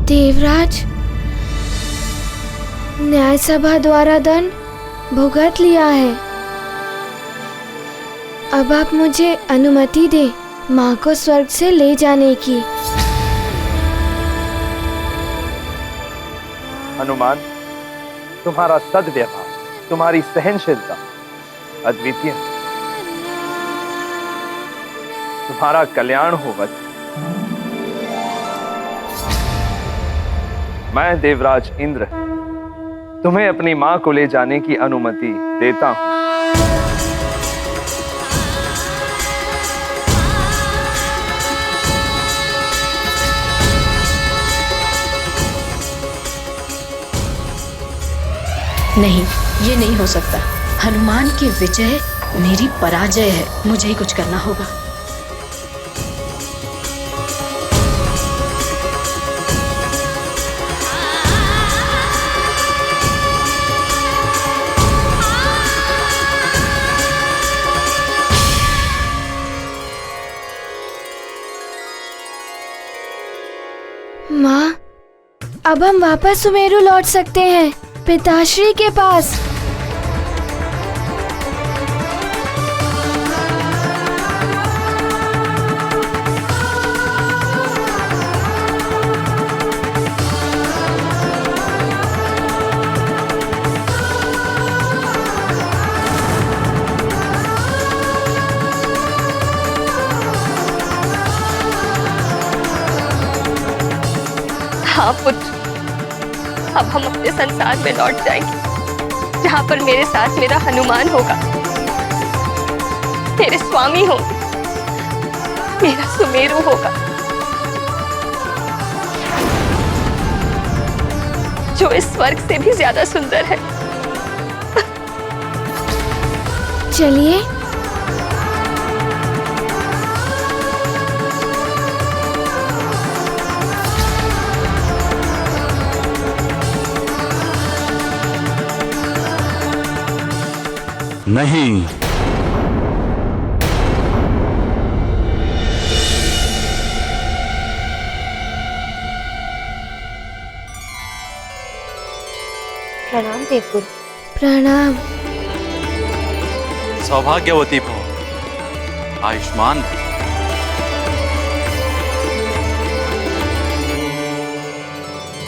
देवराज, न्याय सभा द्वारा दंड भुगत लिया है। अब आप मुझे अनुमति दे माँ को स्वर्ग से ले जाने की। हनुमान, तुम्हारा सद्व्यवहार, तुम्हारी सहनशीलता अद्वितीय है। तुम्हारा कल्याण हो वत्स। मैं देवराज इंद्र तुम्हें अपनी मां को ले जाने की अनुमति देता हूं। नहीं, ये नहीं हो सकता। हनुमान की विजय मेरी पराजय है। मुझे ही कुछ करना होगा। माँ, अब हम वापस सुमेरु लौट सकते हैं, पिताश्री के पास। हाँ पुत्र, अब हम अपने संसार में लौट जाएंगे, जहाँ पर मेरे साथ मेरा हनुमान होगा, मेरे स्वामी होंगे, मेरा सुमेरु होगा, जो इस स्वर्ग से भी ज्यादा सुंदर है। चलिए। नहीं, प्रणाम देवगुरु। प्रणाम। सौभाग्यवती भव, आयुष्मान।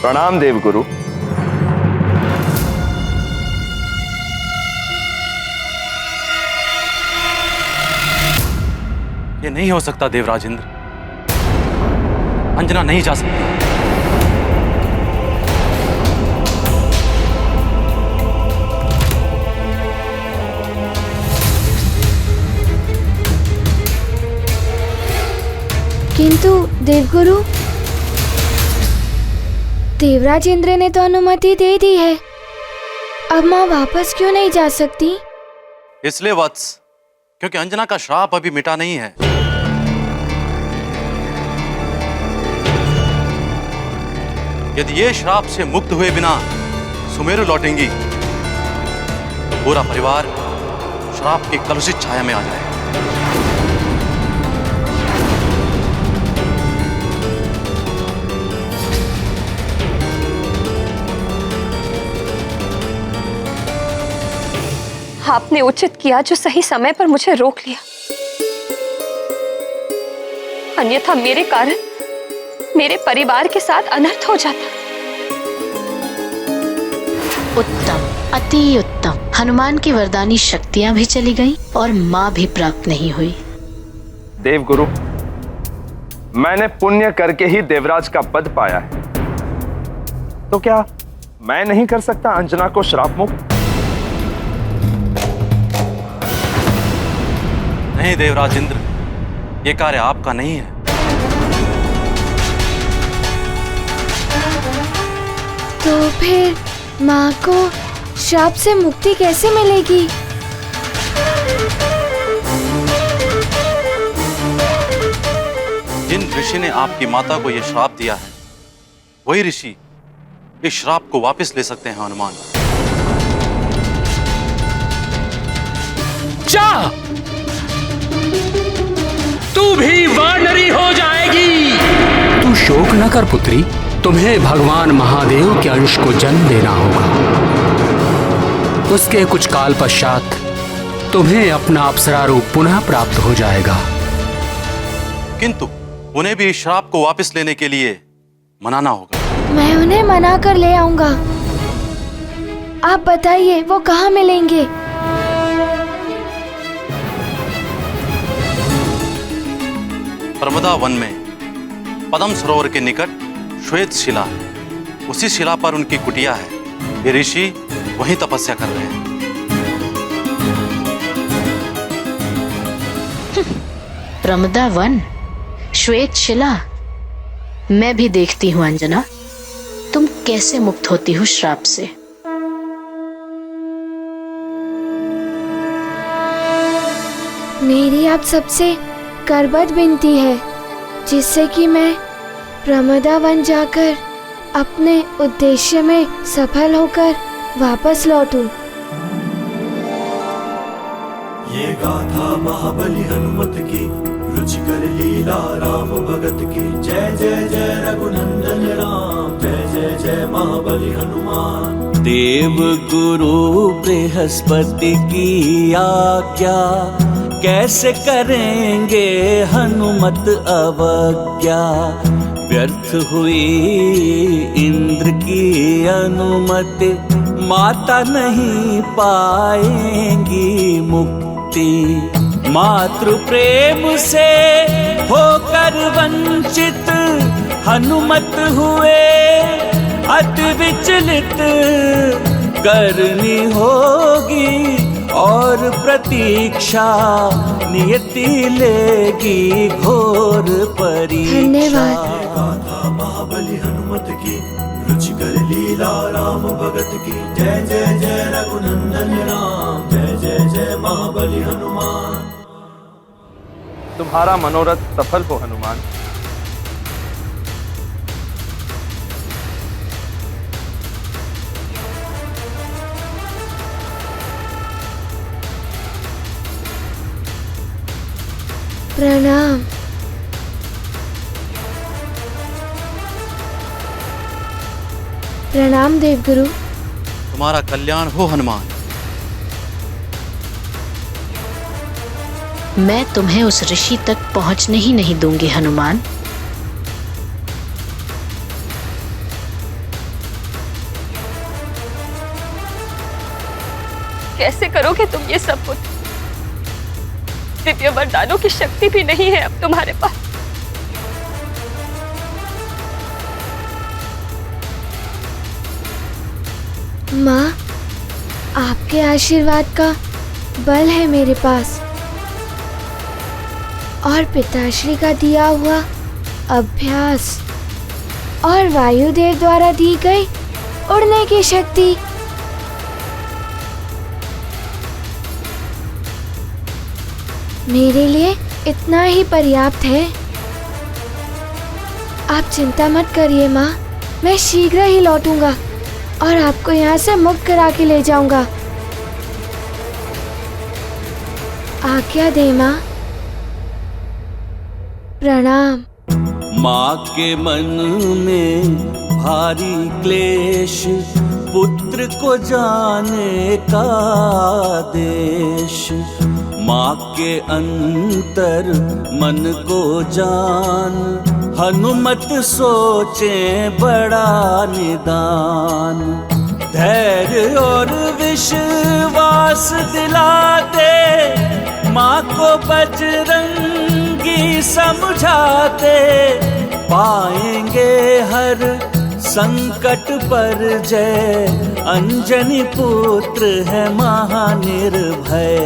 प्रणाम देवगुरु। ये नहीं हो सकता देवराज इंद्र। अंजना नहीं जा सकती। किंतु देवगुरु, देवराज इंद्र ने तो अनुमति दे दी है। अब माँ वापस क्यों नहीं जा सकती? इसलिए वत्स, क्योंकि अंजना का श्राप अभी मिटा नहीं है। यदि ये श्राप से मुक्त हुए बिना सुमेरु लौटेंगी, तो पूरा परिवार श्राप की कलुषित छाया में आ जाए। आपने उचित किया जो सही समय पर मुझे रोक लिया, अन्यथा मेरे कारण मेरे परिवार के साथ अनर्थ हो जाता। उत्तम, अति उत्तम। हनुमान की वरदानी शक्तियां भी चली गईं और मां भी प्राप्त नहीं हुई। देवगुरु, मैंने पुण्य करके ही देवराज का पद पाया है, तो क्या मैं नहीं कर सकता अंजना को श्राप मुक्त? नहीं देवराज इंद्र, ये कार्य आपका नहीं है। तो फिर माँ को श्राप से मुक्ति कैसे मिलेगी? जिन ऋषि ने आपकी माता को यह श्राप दिया है, वही ऋषि इस श्राप को वापस ले सकते हैं हनुमान। जा, तू भी वानरी हो जाएगी। तू शोक न कर पुत्री, तुम्हें भगवान महादेव के अंश को जन्म देना होगा। उसके कुछ काल पश्चात तुम्हें अपना अप्सरा रूप पुनः प्राप्त हो जाएगा। किंतु उन्हें भी इस श्राप को वापस लेने के लिए मनाना होगा। मैं उन्हें मना कर ले आऊंगा। आप बताइए वो कहाँ मिलेंगे? प्रमदा वन में पद्म सरोवर के निकट श्वेत शिला है। उसी शिला पर उनकी कुटिया है। ये ऋषि वहीं तपस्या कर रहे हैं। प्रमदा वन, श्वेत शिला। मैं भी देखती हूँ अंजना, तुम कैसे मुक्त होती हो श्राप से। मेरी आप सबसे करबद्ध विनती है, जिससे कि मैं प्रमदा वन जाकर अपने उद्देश्य में सफल होकर वापस लौटूं। ये गाथा महाबली हनुमत की, रुचिकर लीला राम भगत की। जय जय जय रघुनंदन राम, जय जय जय महाबली हनुमान। देव गुरु बृहस्पति की आज्ञा, कैसे करेंगे हनुमत अवज्ञा। व्यर्थ हुई इंद्र की अनुमति, माता नहीं पाएंगी मुक्ति। मातृ प्रेम से होकर वंचित, हनुमत हुए अति विचलित। करनी होगी और प्रतीक्षा, नियति लेगी घोर परीक्षा। धन्यवाद। गाथा महाबली हनुमत की, रुचिकर लीला राम भगत की। जय जय जय रघुनंदन राम, जय जय जय महाबली हनुमान। तुम्हारा मनोरथ सफल हो हनुमान। प्रणाम। प्रणाम देवगुरु। तुम्हारा कल्याण हो हनुमान। मैं तुम्हें उस ऋषि तक पहुंचने ही नहीं दूंगी हनुमान। कैसे करोगे तुम ये सब कुछ? दिव्य वरदानों की शक्ति भी नहीं है अब तुम्हारे पास। माँ, आपके आशीर्वाद का बल है मेरे पास, और पिताश्री का दिया हुआ अभ्यास, और वायुदेव द्वारा दी गई उड़ने की शक्ति। मेरे लिए इतना ही पर्याप्त है। आप चिंता मत करिए माँ, मैं शीघ्र ही लौटूंगा और आपको यहाँ से मुक्त करा के ले जाऊंगा। आज्ञा दे माँ। प्रणाम। माँ के मन में भारी क्लेश, पुत्र को जाने का देश। माँ के अंतर मन को जान, हनुमत सोचे बड़ा निदान। धैर्य और विश्वास दिला दे, माँ को बजरंगी समझाते। पाएंगे हर संकट पर जय, अंजनी पुत्र है महानिर्भय।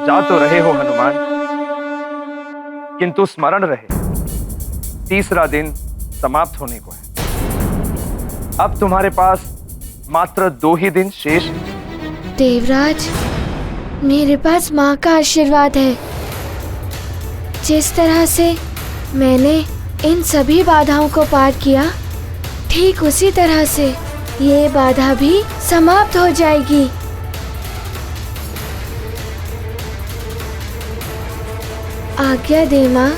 जा तो रहे हो हनुमान, किंतु स्मरण रहे, तीसरा दिन समाप्त होने को है। अब तुम्हारे पास मात्र 2 ही दिन शेष हैं। देवराज, मेरे पास माँ का आशीर्वाद है। जिस तरह से मैंने इन सभी बाधाओं को पार किया, ठीक उसी तरह से ये बाधा भी समाप्त हो जाएगी। आज्ञा दे माँ,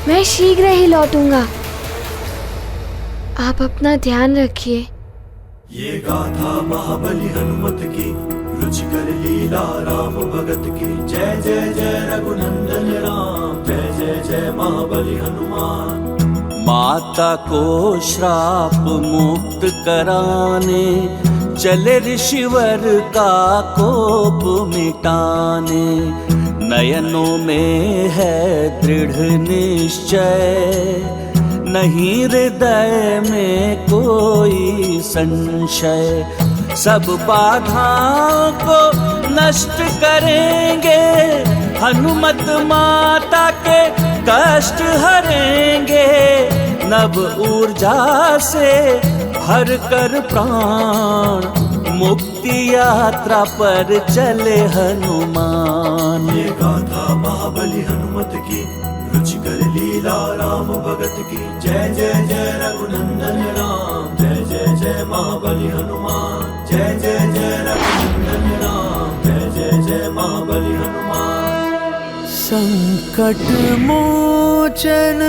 मैं शीघ्र ही लौटूंगा। आप अपना ध्यान रखिए। ये गाथा महाबली हनुमत की, रुचिकर लीला राम भगत की। जय जय जय रघुनंदन राम, जय जय जय महाबली हनुमान। माता को श्राप मुक्त कराने, चले ऋषिवर का कोप मिटाने। नयनों में है दृढ़ निश्चय, नहीं हृदय में कोई संशय। सब बाधाओं को नष्ट करेंगे, हनुमत माता के कष्ट हरेंगे। नव ऊर्जा से भर कर प्राण, मुक्ति यात्रा पर चले हनुमान। ये गाथा महाबली हनुमत की, रुचिकर लीला राम भगत की। जय जय जय रघुनंदन राम, जय जय जय महाबली हनुमान। जय जय जय रघुनंदन राम, जय जय जय महाबली हनुमान। संकट मोचन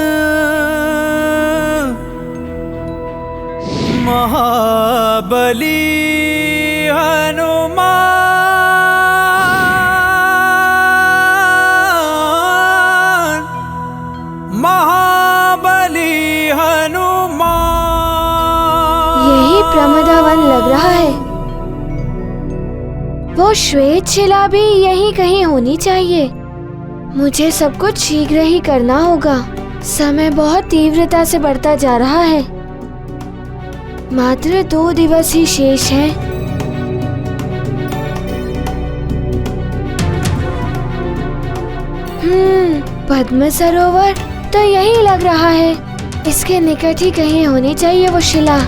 महाबली हनुमान, महाबली हनुमान। यही प्रमदावन लग रहा है। वो श्वेत शिला भी यहीं कहीं होनी चाहिए। मुझे सब कुछ शीघ्र ही करना होगा। समय बहुत तीव्रता से बढ़ता जा रहा है। मात्र 2 दिवस ही शेष हैं। पद्म सरोवर तो यही लग रहा है। इसके निकट ही कहीं होनी चाहिए वो शिला।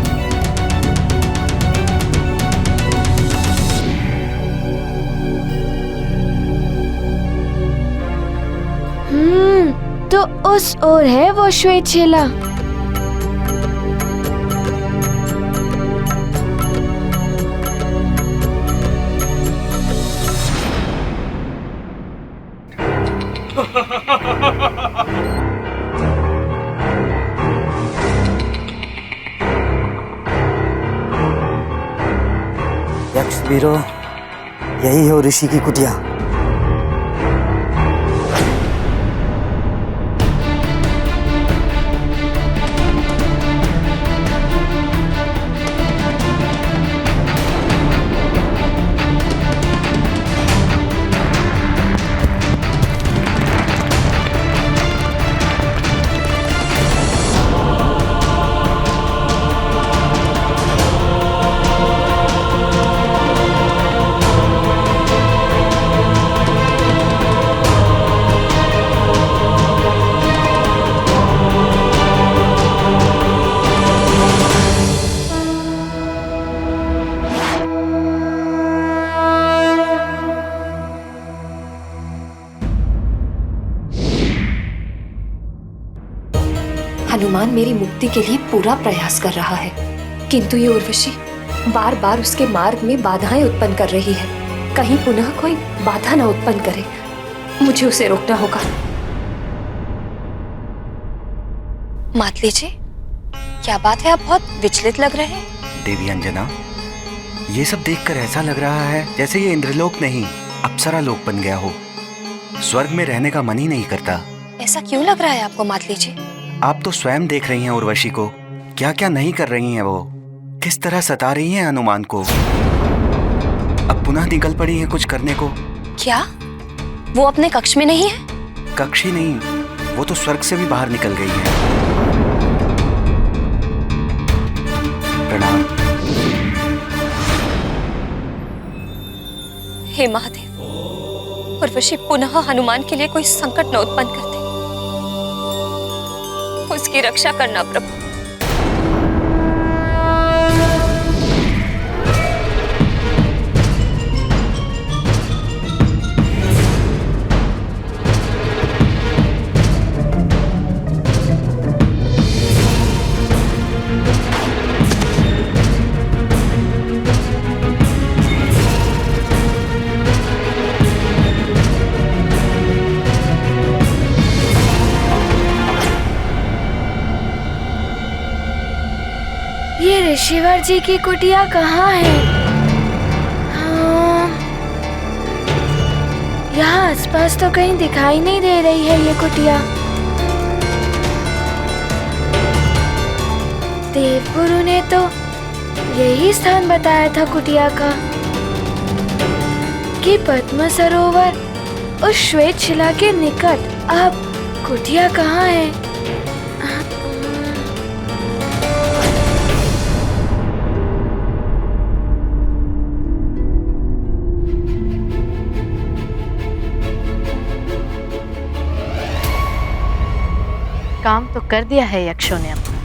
तो उस ओर है वो श्वेत शिला। यक्ष वीरो, यही हो ऋषि की कुटिया। हनुमान मेरी मुक्ति के लिए पूरा प्रयास कर रहा है, किंतु ये उर्वशी बार बार उसके मार्ग में बाधाएं उत्पन्न कर रही है। कहीं पुनः कोई बाधा न उत्पन्न करे। मुझे उसे रोकना होगा। मातली जी, क्या बात है, आप बहुत विचलित लग रहे हैं। देवी अंजना, ये सब देखकर ऐसा लग रहा है जैसे ये इंद्रलोक नहीं अप्सरा लोक बन गया हो। स्वर्ग में रहने का मन ही नहीं करता। ऐसा क्यों लग रहा है आपको मातली जी? आप तो स्वयं देख रही हैं उर्वशी को, क्या क्या नहीं कर रही हैं वो, किस तरह सता रही हैं हनुमान को। अब पुनः निकल पड़ी हैं कुछ करने को। क्या वो अपने कक्ष में नहीं है? कक्ष ही नहीं, वो तो स्वर्ग से भी बाहर निकल गई है। प्रणाम। हे महादेव, उर्वशी पुनः हनुमान के लिए कोई संकट न उत्पन्न कर दे। उसकी रक्षा करना प्रभु। ये ऋषिवर जी की कुटिया कहाँ है? हाँ, यहाँ आसपास तो कहीं दिखाई नहीं दे रही है ये कुटिया। देवगुरु ने तो यही स्थान बताया था कुटिया का, कि पद्म सरोवर उस श्वेत शिला के निकट। अब कुटिया कहाँ है? काम तो कर दिया है यक्षों ने अपना।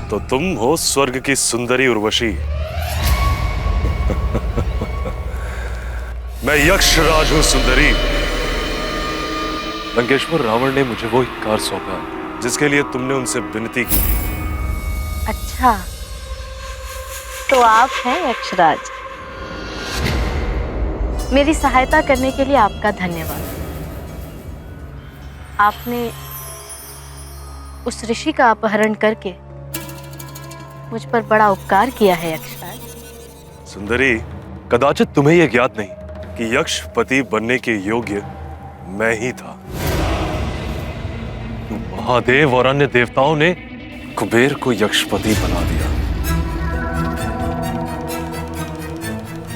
तो तुम हो स्वर्ग की सुंदरी उर्वशी। मैं यक्षराज हूं सुंदरी। लंकेश्वर रावण ने मुझे वो एक कार सौंपा जिसके लिए तुमने उनसे विनती की थी। अच्छा, तो आप हैं यक्षराज। मेरी सहायता करने के लिए आपका धन्यवाद। आपने उस ऋषि का अपहरण करके मुझ पर बड़ा उपकार किया है यक्षराज। सुंदरी, कदाचित तुम्हें यह ज्ञात नहीं कि यक्षपति बनने के योग्य मैं ही था। महादेव और अन्य देवताओं ने कुबेर को यक्षपति बना दिया।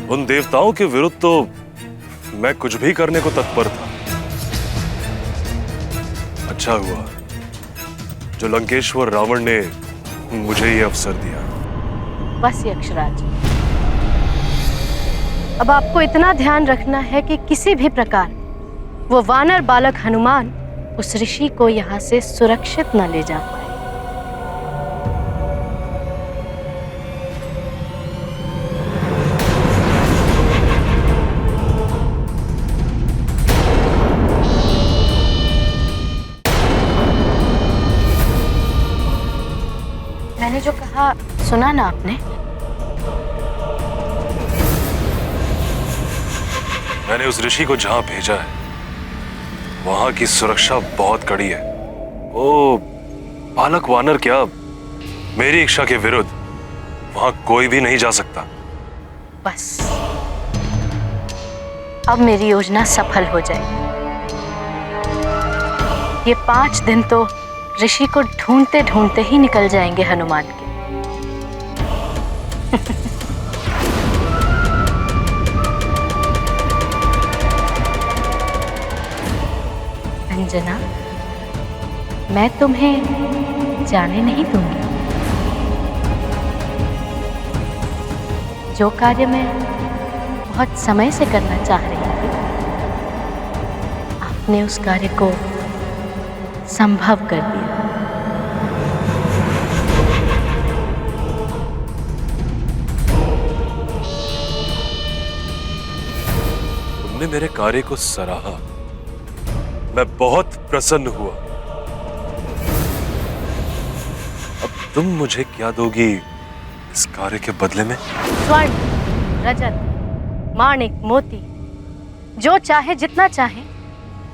उन देवताओं के विरुद्ध तो मैं कुछ भी करने को तत्पर था। अच्छा हुआ जो लंकेश्वर रावण ने मुझे ये अवसर दिया। बस यक्षराज, अब आपको इतना ध्यान रखना है कि किसी भी प्रकार वो वानर बालक हनुमान उस ऋषि को यहाँ से सुरक्षित न ले जा पाए। मैंने जो कहा सुना ना आपने? मैंने उस ऋषि को जहां भेजा है वहां की सुरक्षा बहुत कड़ी है। ओ बालक वानर क्या, मेरी इच्छा के विरुद्ध वहां कोई भी नहीं जा सकता। बस अब मेरी योजना सफल हो जाएगी। ये 5 दिन तो ऋषि को ढूंढते ढूंढते ही निकल जाएंगे हनुमान के। अंजना, मैं तुम्हें जाने नहीं दूंगी। जो कार्य मैं बहुत समय से करना चाह रही थी, आपने उस कार्य को संभव कर दिया। तुमने मेरे कार्य को सराहा, मैं बहुत प्रसन्न हुआ। अब तुम मुझे क्या दोगी इस कार्य के बदले में? स्वर्ण, रजत, माणिक, मोती, जो चाहे जितना चाहे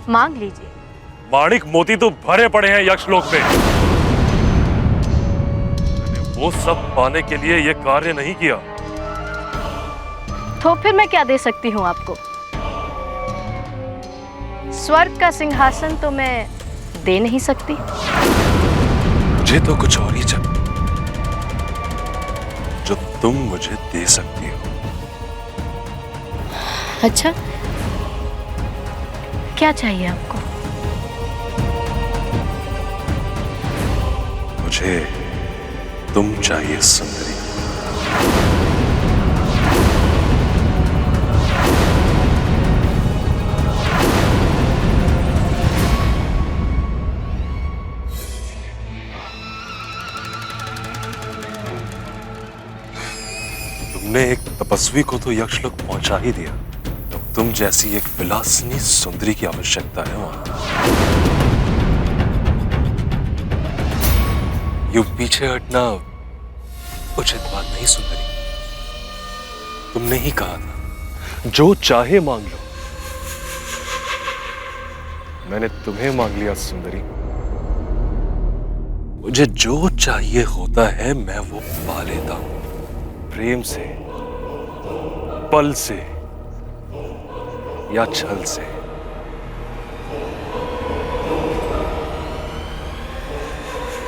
मांग लीजिए। माणिक मोती तो भरे पड़े हैं यक्षलोक में। मैंने वो सब पाने के लिए यह कार्य नहीं किया। तो फिर मैं क्या दे सकती हूँ आपको? स्वर्ग का सिंहासन तो मैं दे नहीं सकती। मुझे तो कुछ और ही चाहिए जो तुम मुझे दे सकती हो। अच्छा, क्या चाहिए आपको? मुझे तुम चाहिए सुंदरी। तुमने एक तपस्वी को तो यक्षलोक पहुंचा ही दिया, अब तुम जैसी एक विलासिनी सुंदरी की आवश्यकता है वहां। यूं पीछे हटना उचित बात नहीं सुंदरी। तुमने ही कहा था जो चाहे मांग लो। मैंने तुम्हें मांग लिया सुंदरी। मुझे जो चाहिए होता है मैं वो पा लेता हूं, प्रेम से, पल से या छल से।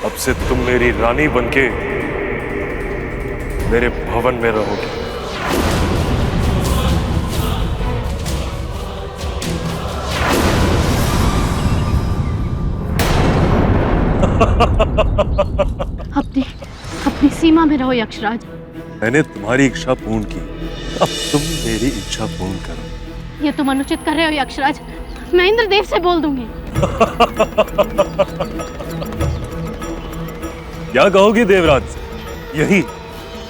अब से तुम मेरी रानी बनके मेरे भवन में रहोगी। अपनी सीमा में रहो यक्षराज। मैंने तुम्हारी इच्छा पूर्ण की, अब तुम मेरी इच्छा पूर्ण करो। ये तुम अनुचित कर रहे हो यक्षराज, मैं इंद्रदेव से बोल दूंगी। क्या कहोगी देवराज? यही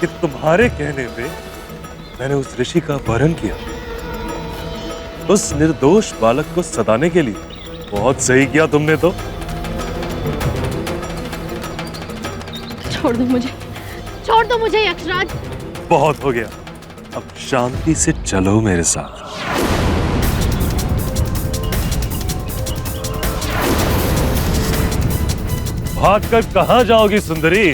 कि तुम्हारे कहने पे मैंने उस ऋषि का अपहरण किया, उस निर्दोष बालक को सताने के लिए। बहुत सही किया तुमने तो। छोड़ दो मुझे यक्षराज। बहुत हो गया, अब शांति से चलो मेरे साथ। भागकर कहां जाओगी सुंदरी?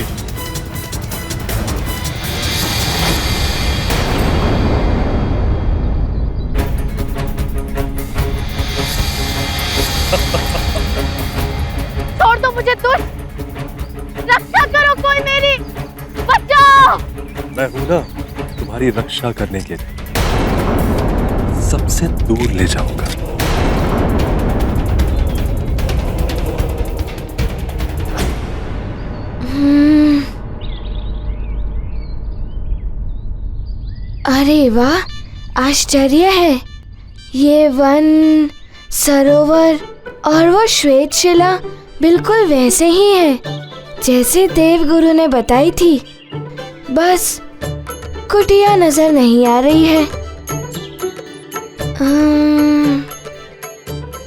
छोड़ दो मुझे, दुष्ट! रक्षा करो कोई मेरी, बचाओ! मैं हूं ना तुम्हारी रक्षा करने के लिए, सबसे दूर ले जाऊंगा। अरे वाह, आश्चर्य है। ये वन, सरोवर और वो श्वेत शिला बिल्कुल वैसे ही है जैसे देवगुरु ने बताई थी। बस कुटिया नजर नहीं आ रही है।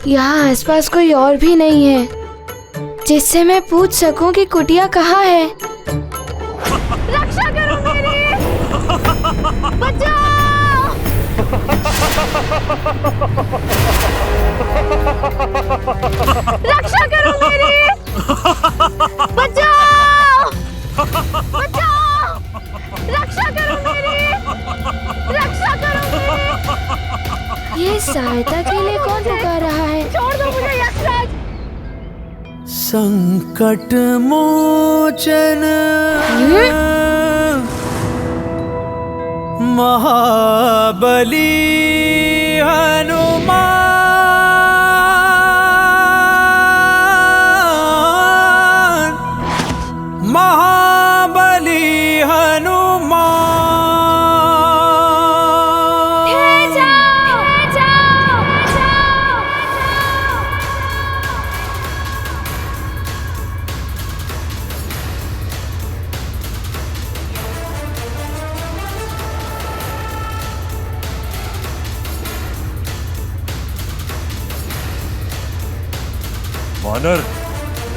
यहाँ आसपास कोई और भी नहीं है जिससे मैं पूछ सकूं कि कुटिया कहाँ है। रक्षा करो मेरी! बचाओ! रक्षा करो मेरी! बचाओ! बचाओ! रक्षा करो मेरी! रक्षा करो मेरी! ये सहायता के लिए कौन पुकार रहा है? छोड़ दो मुझे यक्षराज! संकट मोचन महाबली हनुमान, महाबली हनुमान। वानर,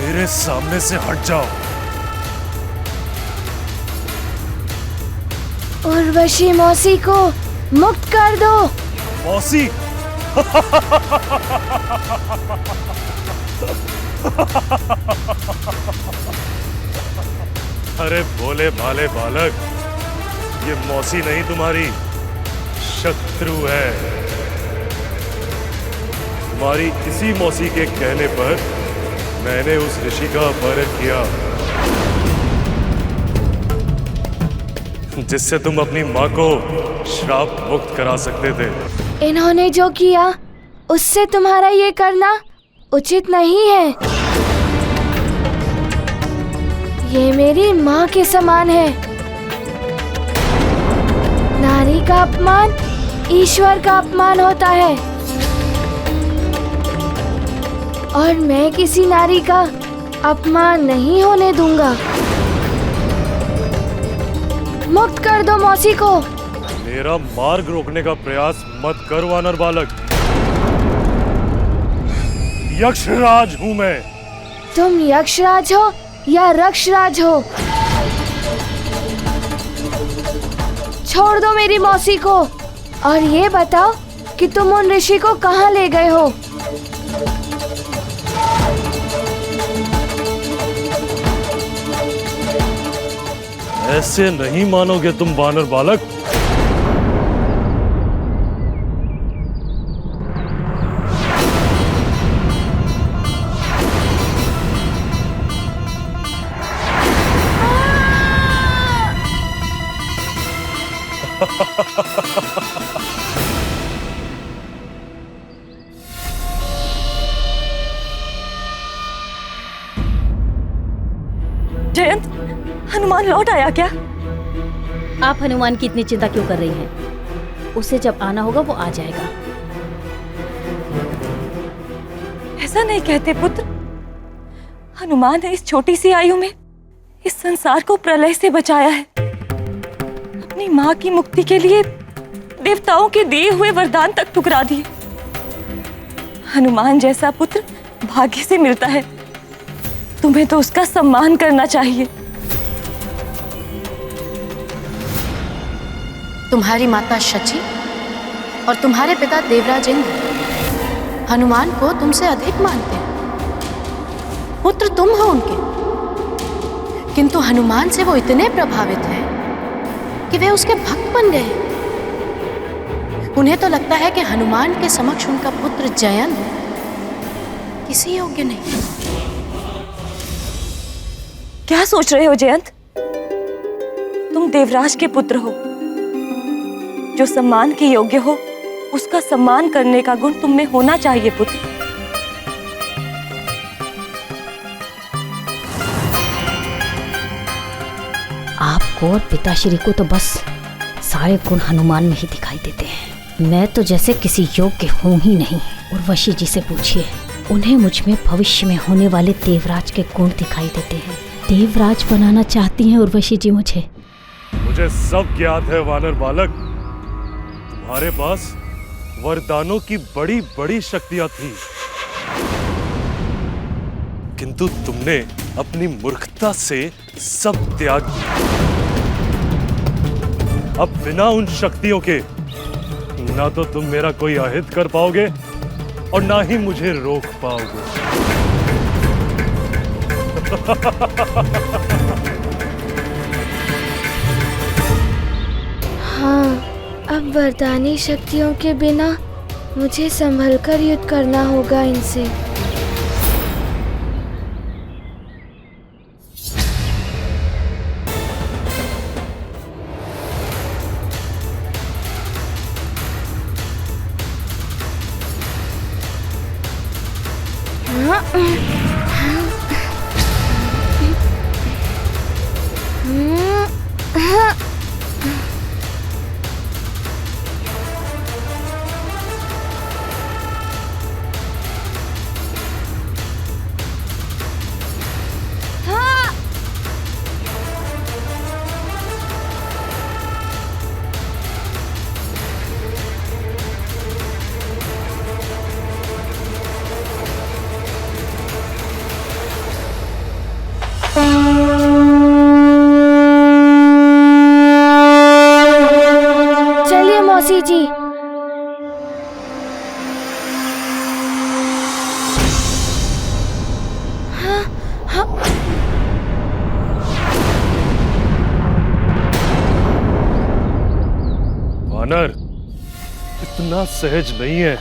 मेरे सामने से हट जाओ। उर्वशी मौसी को मुक्त कर दो। मौसी? अरे भोले भाले बालक, ये मौसी नहीं तुम्हारी शत्रु है। तुम्हारी इसी मौसी के कहने पर मैंने उस ऋषि का अपहरण किया, जिससे तुम अपनी माँ को श्राप मुक्त करा सकते थे। इन्होंने जो किया उससे तुम्हारा ये करना उचित नहीं है। ये मेरी माँ के समान है। नारी का अपमान ईश्वर का अपमान होता है और मैं किसी नारी का अपमान नहीं होने दूंगा। मुक्त कर दो मौसी को। मेरा मार्ग रोकने का प्रयास मत कर वानर बालक। यक्षराज हूं मैं। तुम यक्षराज हो या रक्षराज हो? छोड़ दो मेरी मौसी को और ये बताओ कि तुम उन ऋषि को कहाँ ले गए हो? ऐसे नहीं मानोगे तुम वानर बालक। जयंत, हनुमान लौट आया क्या? आप हनुमान की इतनी चिंता क्यों कर रही हैं? उसे जब आना होगा वो आ जाएगा। ऐसा नहीं कहते पुत्र। हनुमान ने इस छोटी सी आयु में इस संसार को प्रलय से बचाया है। अपनी माँ की मुक्ति के लिए देवताओं के दिए हुए वरदान तक ठुकरा दिए। हनुमान जैसा पुत्र भाग्य से मिलता है। तुम्हें तो उसका सम्मान करना चाहिए। तुम्हारी माता शची और तुम्हारे पिता देवराज इंद्र हनुमान को तुमसे अधिक मानते हैं। पुत्र तुम हो उनके, किंतु हनुमान से वो इतने प्रभावित हैं कि वे उसके भक्त बन गए। उन्हें तो लगता है कि हनुमान के समक्ष उनका पुत्र जयंत किसी योग्य नहीं। क्या सोच रहे हो जयंत? तुम देवराज के पुत्र हो। जो सम्मान के योग्य हो उसका सम्मान करने का गुण तुम में होना चाहिए पुत्र। आपको और पिताश्री को तो बस सारे गुण हनुमान में ही दिखाई देते हैं। मैं तो जैसे किसी योग्य हूँ ही नहीं। उर्वशी जी से पूछिए, उन्हें मुझ में भविष्य में होने वाले देवराज के गुण दिखाई देते हैं। देवराज बनाना चाहती हैं उर्वशी जी मुझे। मुझे सब ज्ञात है वानर बालक। तुम्हारे पास वरदानों की बड़ी बड़ी शक्तियां थी, किंतु तुमने अपनी मूर्खता से सब त्याग दिया। अब बिना उन शक्तियों के ना तो तुम मेरा कोई अहित कर पाओगे और ना ही मुझे रोक पाओगे। हाँ, अब वरदानी शक्तियों के बिना मुझे संभलकर युद्ध करना होगा इनसे। चलिए मौसी जी। हाँ, हाँ। वानर, इतना सहज नहीं है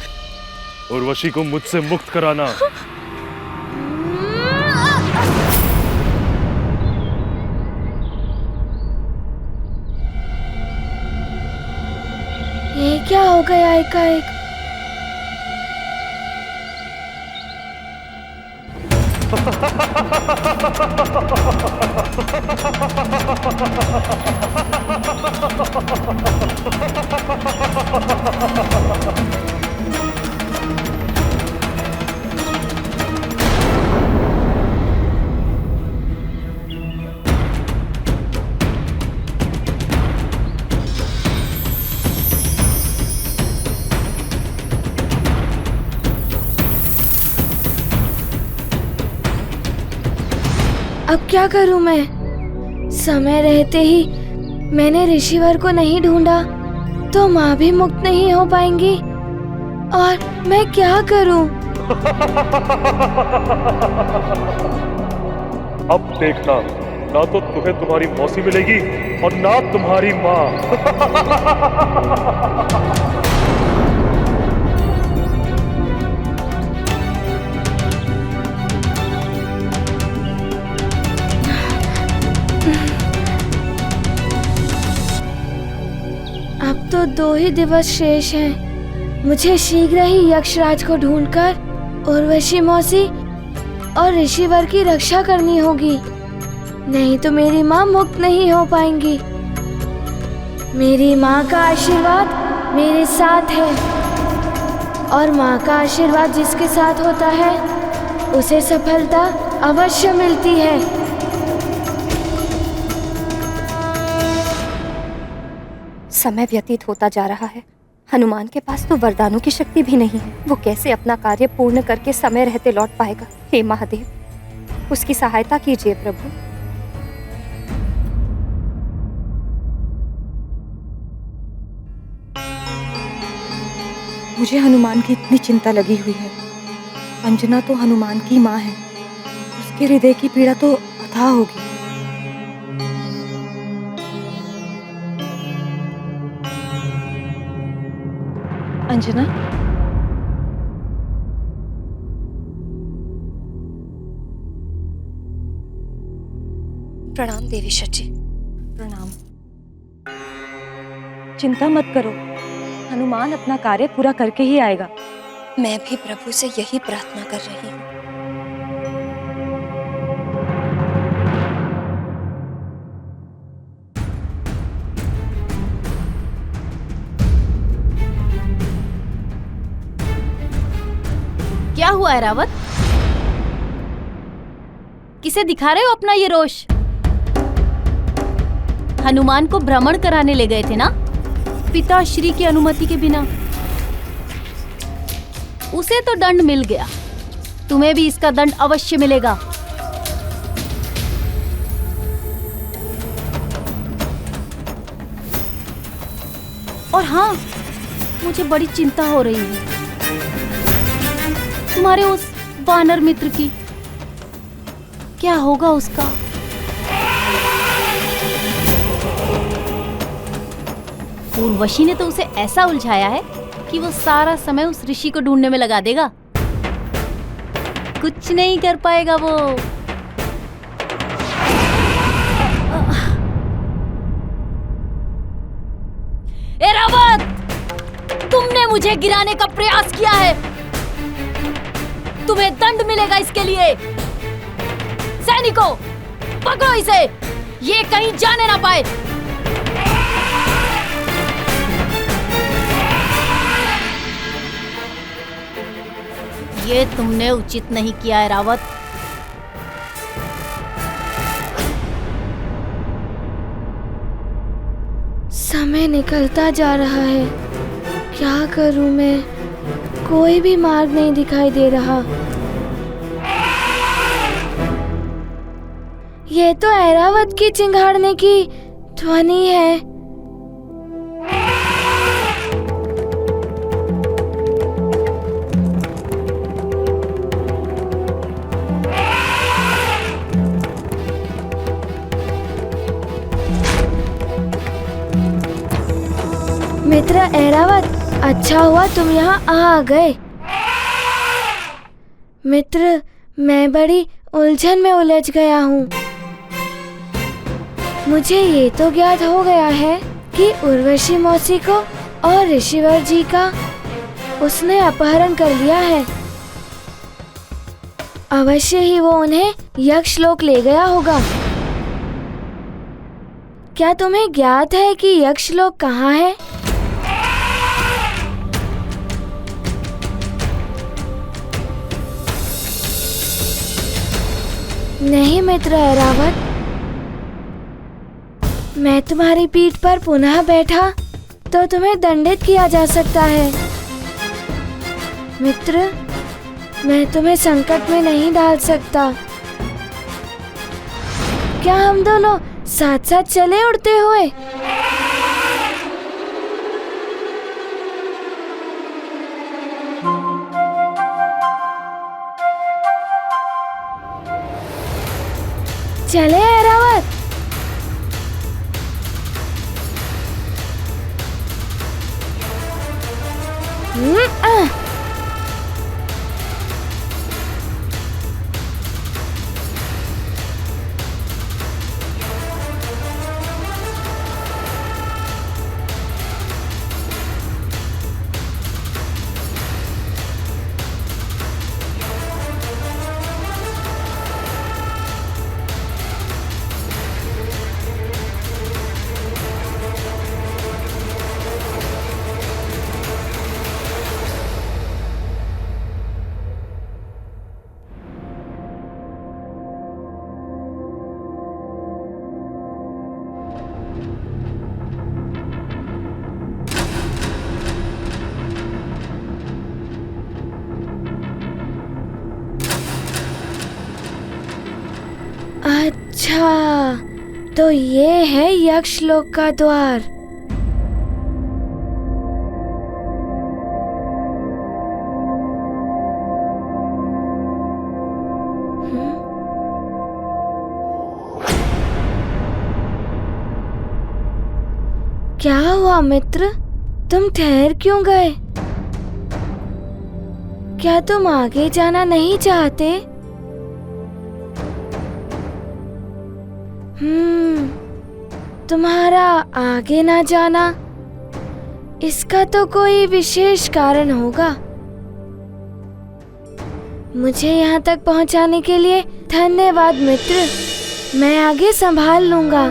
उर्वशी को मुझसे मुक्त कराना। ये क्या हो गया एकाएक? अब क्या करूं मैं? समय रहते ही मैंने ऋषिवर को नहीं ढूंढा तो माँ भी मुक्त नहीं हो पाएंगी। और मैं क्या करूं? अब देखना, ना तो तुम्हें तुम्हारी मौसी मिलेगी और ना तुम्हारी माँ। अब तो 2 ही दिवस शेष हैं। मुझे शीघ्र ही यक्षराज को ढूंढकर उर्वशी मौसी और ऋषिवर की रक्षा करनी होगी, नहीं तो मेरी माँ मुक्त नहीं हो पाएंगी। मेरी माँ का आशीर्वाद मेरे साथ है और माँ का आशीर्वाद जिसके साथ होता है उसे सफलता अवश्य मिलती है। समय व्यतीत होता जा रहा है। हनुमान के पास तो वरदानों की शक्ति भी नहीं है। वो कैसे अपना कार्य पूर्ण करके समय रहते लौट पाएगा? हे महादेव, उसकी सहायता कीजिए प्रभु। मुझे हनुमान की इतनी चिंता लगी हुई है। अंजना तो हनुमान की माँ है, उसके हृदय की पीड़ा तो अथाह होगी। अंजना, प्रणाम देवी शची। प्रणाम। चिंता मत करो, हनुमान अपना कार्य पूरा करके ही आएगा। मैं भी प्रभु से यही प्रार्थना कर रही हूँ। क्या हुआ है रावत? किसे दिखा रहे हो अपना ये रोष? हनुमान को भ्रमण कराने ले गए थे ना, पिताश्री की अनुमति के बिना। उसे तो दंड मिल गया, तुम्हें भी इसका दंड अवश्य मिलेगा। और हाँ, मुझे बड़ी चिंता हो रही है तुम्हारे उस वानर मित्र की। क्या होगा उसका? उर्वशी ने तो उसे ऐसा उलझाया है कि वो सारा समय उस ऋषि को ढूंढने में लगा देगा। कुछ नहीं कर पाएगा वो। ए रावत, तुमने मुझे गिराने का प्रयास किया है, तुम्हें दंड मिलेगा इसके लिए। सैनिकों, पकड़ो इसे, ये कहीं जाने ना पाए। ये तुमने उचित नहीं किया है रावत। समय निकलता जा रहा है, क्या करूं मैं? कोई भी मार्ग नहीं दिखाई दे रहा। ये तो ऐरावत की चिंगाड़ने की ध्वनि है। मित्र ऐरावत, अच्छा हुआ तुम यहाँ आ गए। मित्र, मैं बड़ी उलझन में उलझ गया हूँ। मुझे ये तो ज्ञात हो गया है कि उर्वशी मौसी को और ऋषिवर जी का उसने अपहरण कर लिया है। अवश्य ही वो उन्हें यक्षलोक ले गया होगा। क्या तुम्हें ज्ञात है कि यक्ष लोग कहाँ है? नहीं मित्र ऐरावत, मैं तुम्हारी पीठ पर पुनः बैठा तो तुम्हें दंडित किया जा सकता है। मित्र, मैं तुम्हें संकट में नहीं डाल सकता। क्या हम दोनों साथ साथ चले उड़ते हुए? चले ऐरावत। अच्छा, तो ये है यक्ष लोक का द्वार। क्या हुआ मित्र, तुम ठहर क्यों गए? क्या तुम आगे जाना नहीं चाहते? तुम्हारा आगे ना जाना, इसका तो कोई विशेष कारण होगा। मुझे यहाँ तक पहुँचाने के लिए धन्यवाद मित्र, मैं आगे संभाल लूंगा।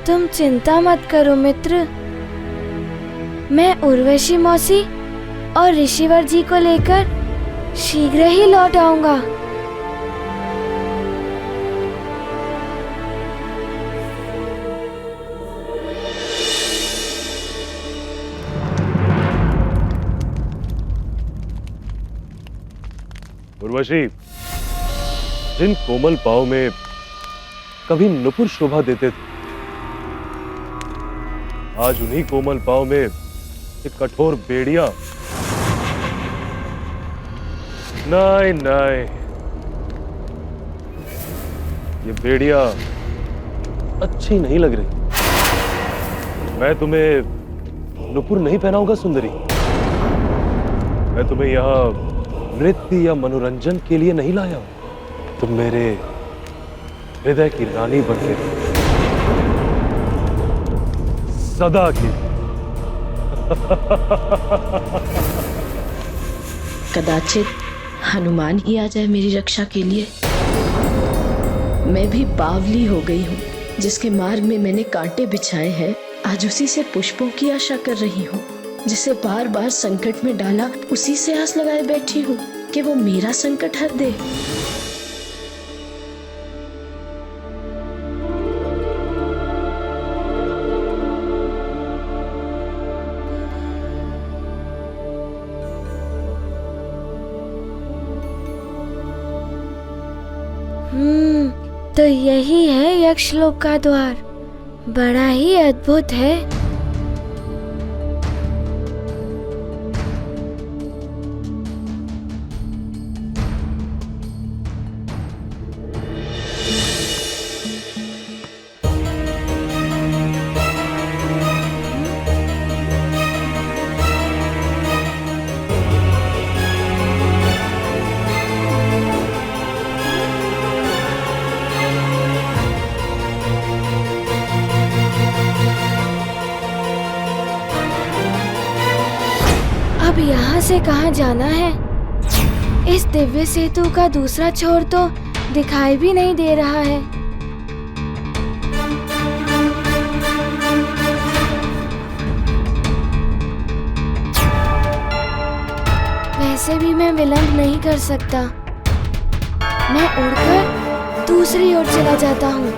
तुम चिंता मत करो मित्र, मैं उर्वशी मौसी और ऋषिवर जी को लेकर शीघ्र ही लौट आऊंगा। उर्वशी, जिन कोमल पाँव में कभी नुपुर शोभा देते थे, आज उन्हीं कोमल पाँव में एक कठोर बेड़िया। नहीं नहीं, ये बेड़िया अच्छी नहीं लग रही। मैं तुम्हें नुपुर नहीं पहनाऊंगा सुंदरी। मैं तुम्हें यहाँ नृत्य या मनोरंजन के लिए नहीं लाया हूं। तुम मेरे हृदय की रानी बन के सदा की। कदाचित हनुमान ही आ जाए मेरी रक्षा के लिए। मैं भी बावली हो गई हूँ, जिसके मार्ग में मैंने कांटे बिछाए हैं, आज उसी से पुष्पों की आशा कर रही हूँ। जिसे बार बार संकट में डाला, उसी से आस लगाए बैठी हूँ कि वो मेरा संकट हर दे। तो यही है यक्षलोक का द्वार, बड़ा ही अद्भुत है। से कहाँ जाना है? इस दिव्य सेतु का दूसरा छोर तो दिखाई भी नहीं दे रहा है। वैसे भी मैं विलंब नहीं कर सकता। मैं उड़कर दूसरी ओर चला जाता हूँ।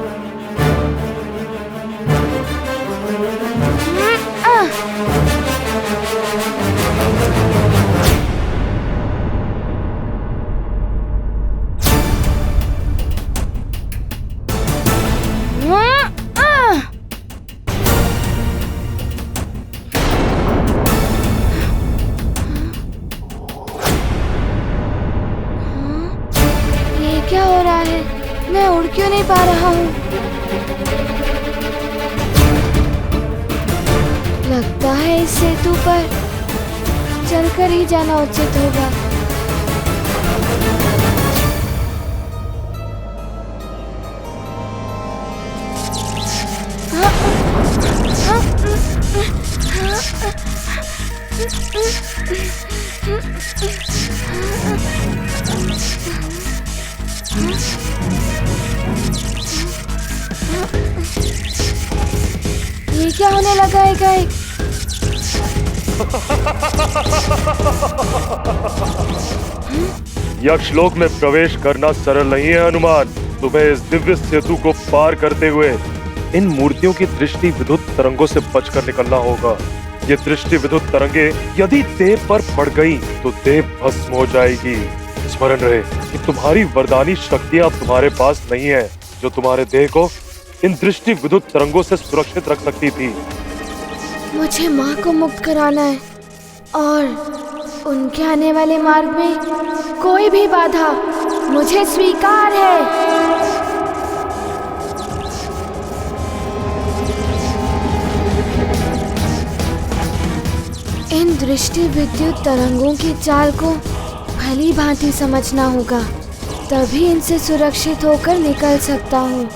क्या हो रहा है? मैं उड़ क्यों नहीं पा रहा हूँ? लगता है इस सेतु पर चलकर ही जाना उचित होगा। ये क्या होने लगा है गाइस? यक्षलोक में प्रवेश करना सरल नहीं है हनुमान। तुम्हें इस दिव्य सेतु को पार करते हुए इन मूर्तियों की दृष्टि विद्युत तरंगों से बचकर निकलना होगा। ये दृष्टि विद्युत तरंगे यदि देह पर पड़ गई तो देह भस्म हो जाएगी। स्मरण रहे कि तुम्हारी वरदानी शक्तियां तुम्हारे पास नहीं है जो तुम्हारे देह को इन दृष्टि विद्युत तरंगों से सुरक्षित रख सकती थी। मुझे माँ को मुक्त कराना है और उनके आने वाले मार्ग में कोई भी बाधा मुझे स्वीकार है। इन दृष्टि विद्युत तरंगों की चाल को भली भांति समझना होगा, तभी इनसे सुरक्षित होकर निकल सकता हूँ।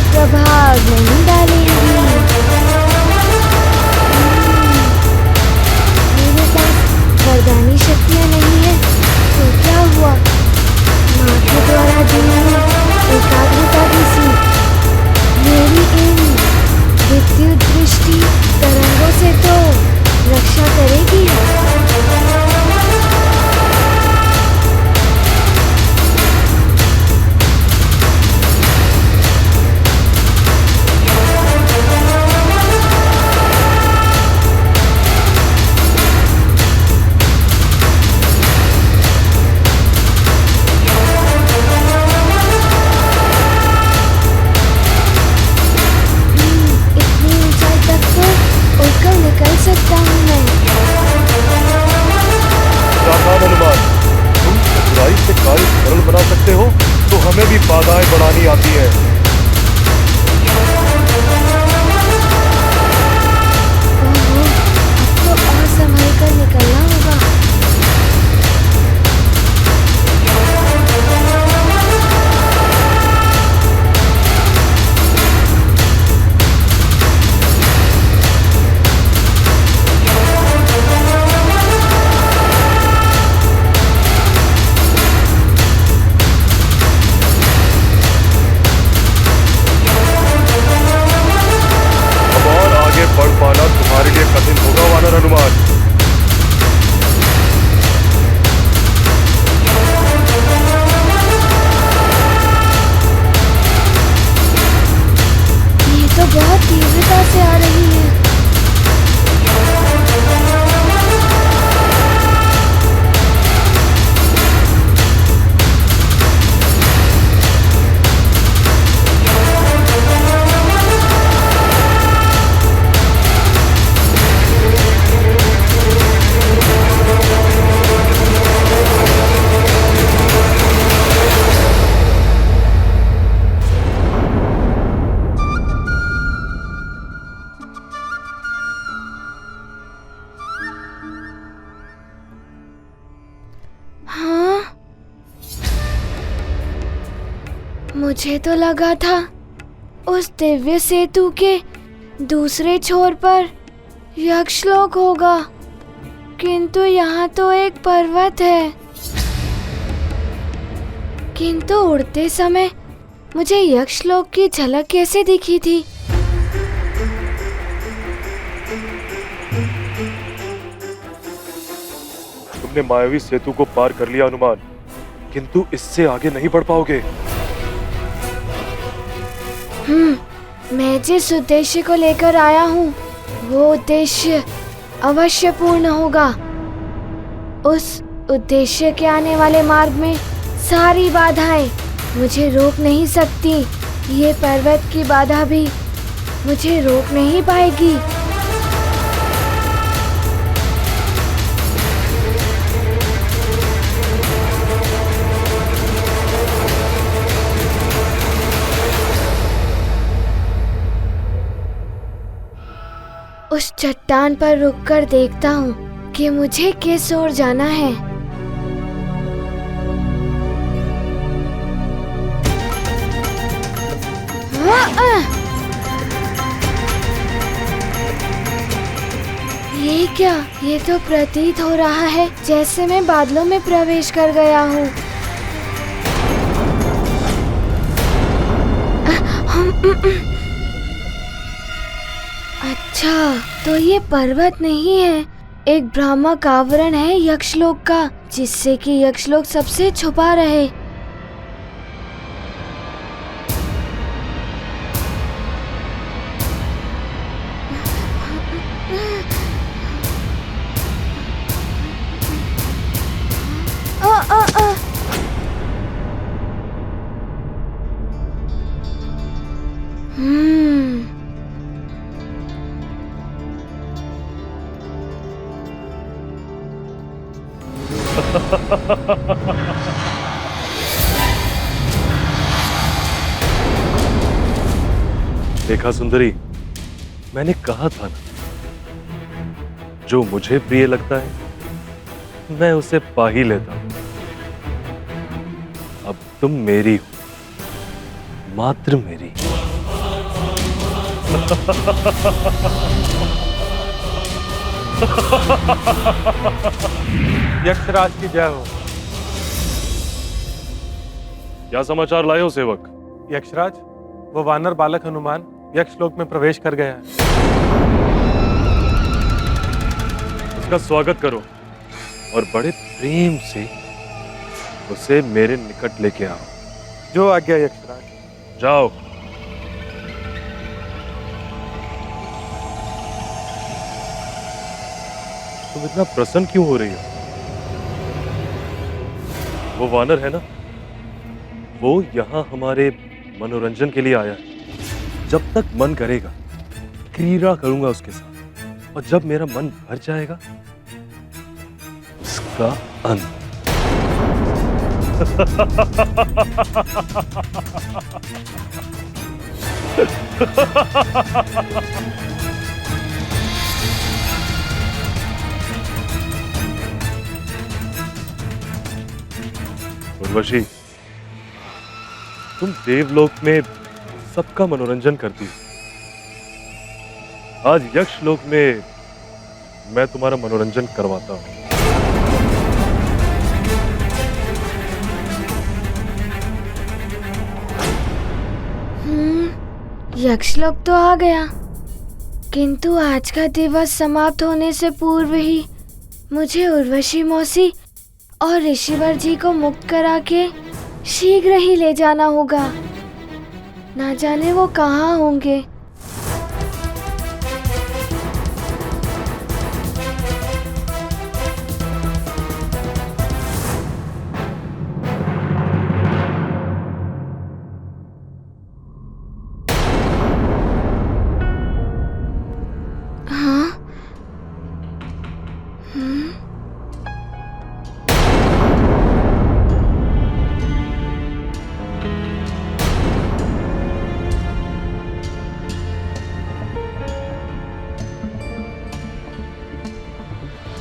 प्रभाव नहीं डालेंगी। मेरे पास वरदानी शक्तियाँ नहीं है तो क्या हुआ? माँ के द्वारा दी हुई एकाग्रता की सीख मेरी इन विद्युत दृष्टि तरंगों से तो रक्षा करेगी। निकल सकता हूँ मैं। सावधान हनुमान, तुम चतुराई से कार्य सरल बना सकते हो तो हमें भी बाधाएं बढ़ानी आती है। ओहो, अब तो और संभल कर निकलना होगा। बढ़ पाना तुम्हारे लिए कठिन होगा वानर हनुमान। ये तो बहुत तीव्रता से आ रही है। मुझे तो लगा था उस दिव्य सेतु के दूसरे छोर पर यक्षलोक होगा, किंतु यहाँ तो एक पर्वत है। किंतु उड़ते समय मुझे यक्षलोक की झलक कैसे दिखी थी? तुमने मायावी सेतु को पार कर लिया हनुमान, किंतु इससे आगे नहीं बढ़ पाओगे। मैं जिस उद्देश्य को लेकर आया हूँ वो उद्देश्य अवश्य पूर्ण होगा। उस उद्देश्य के आने वाले मार्ग में सारी बाधाएं मुझे रोक नहीं सकती। ये पर्वत की बाधा भी मुझे रोक नहीं पाएगी। उस चट्टान पर रुककर देखता हूँ कि मुझे किस ओर जाना है। ये क्या? ये तो प्रतीत हो रहा है जैसे मैं बादलों में प्रवेश कर गया हूँ। अच्छा, तो ये पर्वत नहीं है, एक भ्रामक आवरण है यक्षलोक का, जिससे कि यक्षलोक सबसे छुपा रहे। देखा सुंदरी, मैंने कहा था ना, जो मुझे प्रिय लगता है मैं उसे पा ही लेता हूं। अब तुम मेरी हो, मात्र मेरी। यक्षराज की जय हो। क्या समाचार लाए हो सेवक? यक्षराज, वो वानर बालक हनुमान यक्षलोक में प्रवेश कर गया है। उसका स्वागत करो और बड़े प्रेम से उसे मेरे निकट लेके आओ। जो आज्ञा यक्षराज। जाओ। तुम इतना प्रसन्न क्यों हो रही हो? वो वानर है ना, वो यहाँ हमारे मनोरंजन के लिए आया है। जब तक मन करेगा क्रीड़ा करूंगा उसके साथ, और जब मेरा मन भर जाएगा उसका अंत। उर्वशी, तुम देवलोक में सबका मनोरंजन करती हो। आज यक्षलोक में मैं तुम्हारा मनोरंजन करवाता हूं। यक्षलोक तो आ गया, किंतु आज का दिवस समाप्त होने से पूर्व ही मुझे उर्वशी मौसी और ऋषिवर जी को मुक्त करा के शीघ्र ही ले जाना होगा। ना जाने वो कहाँ होंगे। हाँ?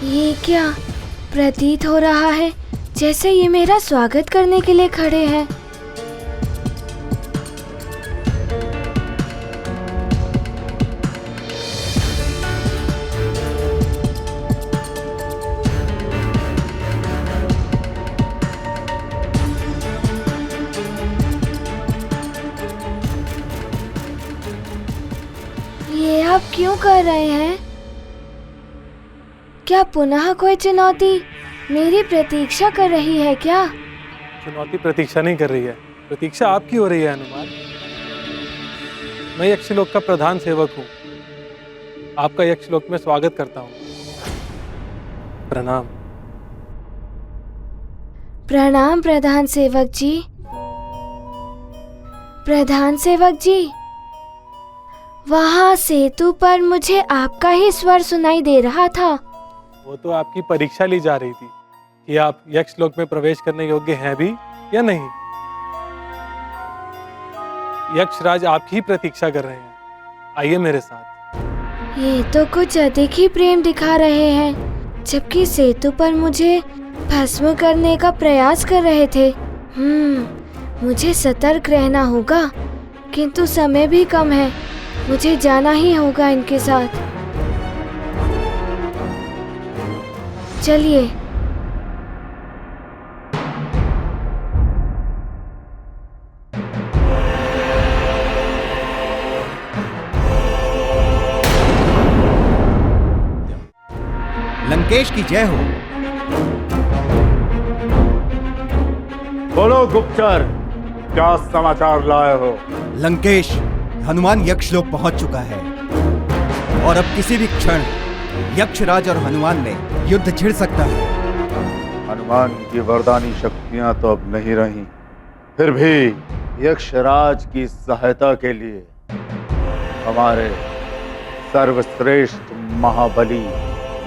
ये क्या? प्रतीत हो रहा है जैसे ये मेरा स्वागत करने के लिए खड़े हैं। क्यों कर रहे हैं? क्या पुनः कोई चुनौती मेरी प्रतीक्षा कर रही है क्या? चुनौती प्रतीक्षा नहीं कर रही है, प्रतीक्षा आपकी हो रही है हनुमान। मैं यक्षलोक का प्रधान सेवक हूँ, आपका यक्षलोक में स्वागत करता हूँ। प्रणाम। प्रणाम प्रधान सेवक जी। प्रधान सेवक जी, वहाँ सेतु पर मुझे आपका ही स्वर सुनाई दे रहा था। वो तो आपकी परीक्षा ली जा रही थी कि आप यक्षलोक में प्रवेश करने योग्य हैं भी या नहीं। यक्षराज आपकी ही प्रतीक्षा कर रहे हैं, आइए मेरे साथ। ये तो कुछ अधिक ही प्रेम दिखा रहे हैं, जबकि सेतु पर मुझे भस्म करने का प्रयास कर रहे थे। मुझे सतर्क रहना होगा, किंतु समय भी कम है। मुझे जाना ही होगा इनके साथ। चलिए। लंकेश की जय हो। बोलो गुप्तचर, क्या समाचार लाए हो? लंकेश, हनुमान यक्षलोक पहुंच चुका है और अब किसी भी क्षण यक्षराज और हनुमान में युद्ध छिड़ सकता है। हनुमान की वरदानी शक्तियां तो अब नहीं रही, फिर भी यक्षराज की सहायता के लिए हमारे सर्वश्रेष्ठ महाबली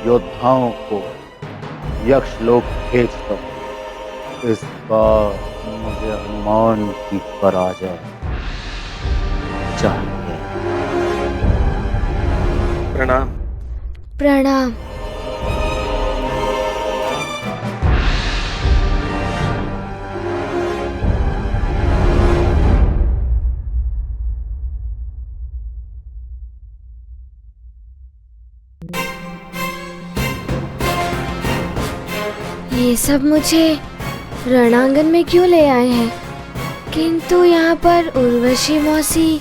योद्धाओं को यक्षलोक भेज दो। इस बार मुझे हनुमान की पराजय चाहिए। प्रणाम। प्रणाम। ये सब मुझे रणांगन में क्यों ले आए हैं? किंतु यहाँ पर उर्वशी मौसी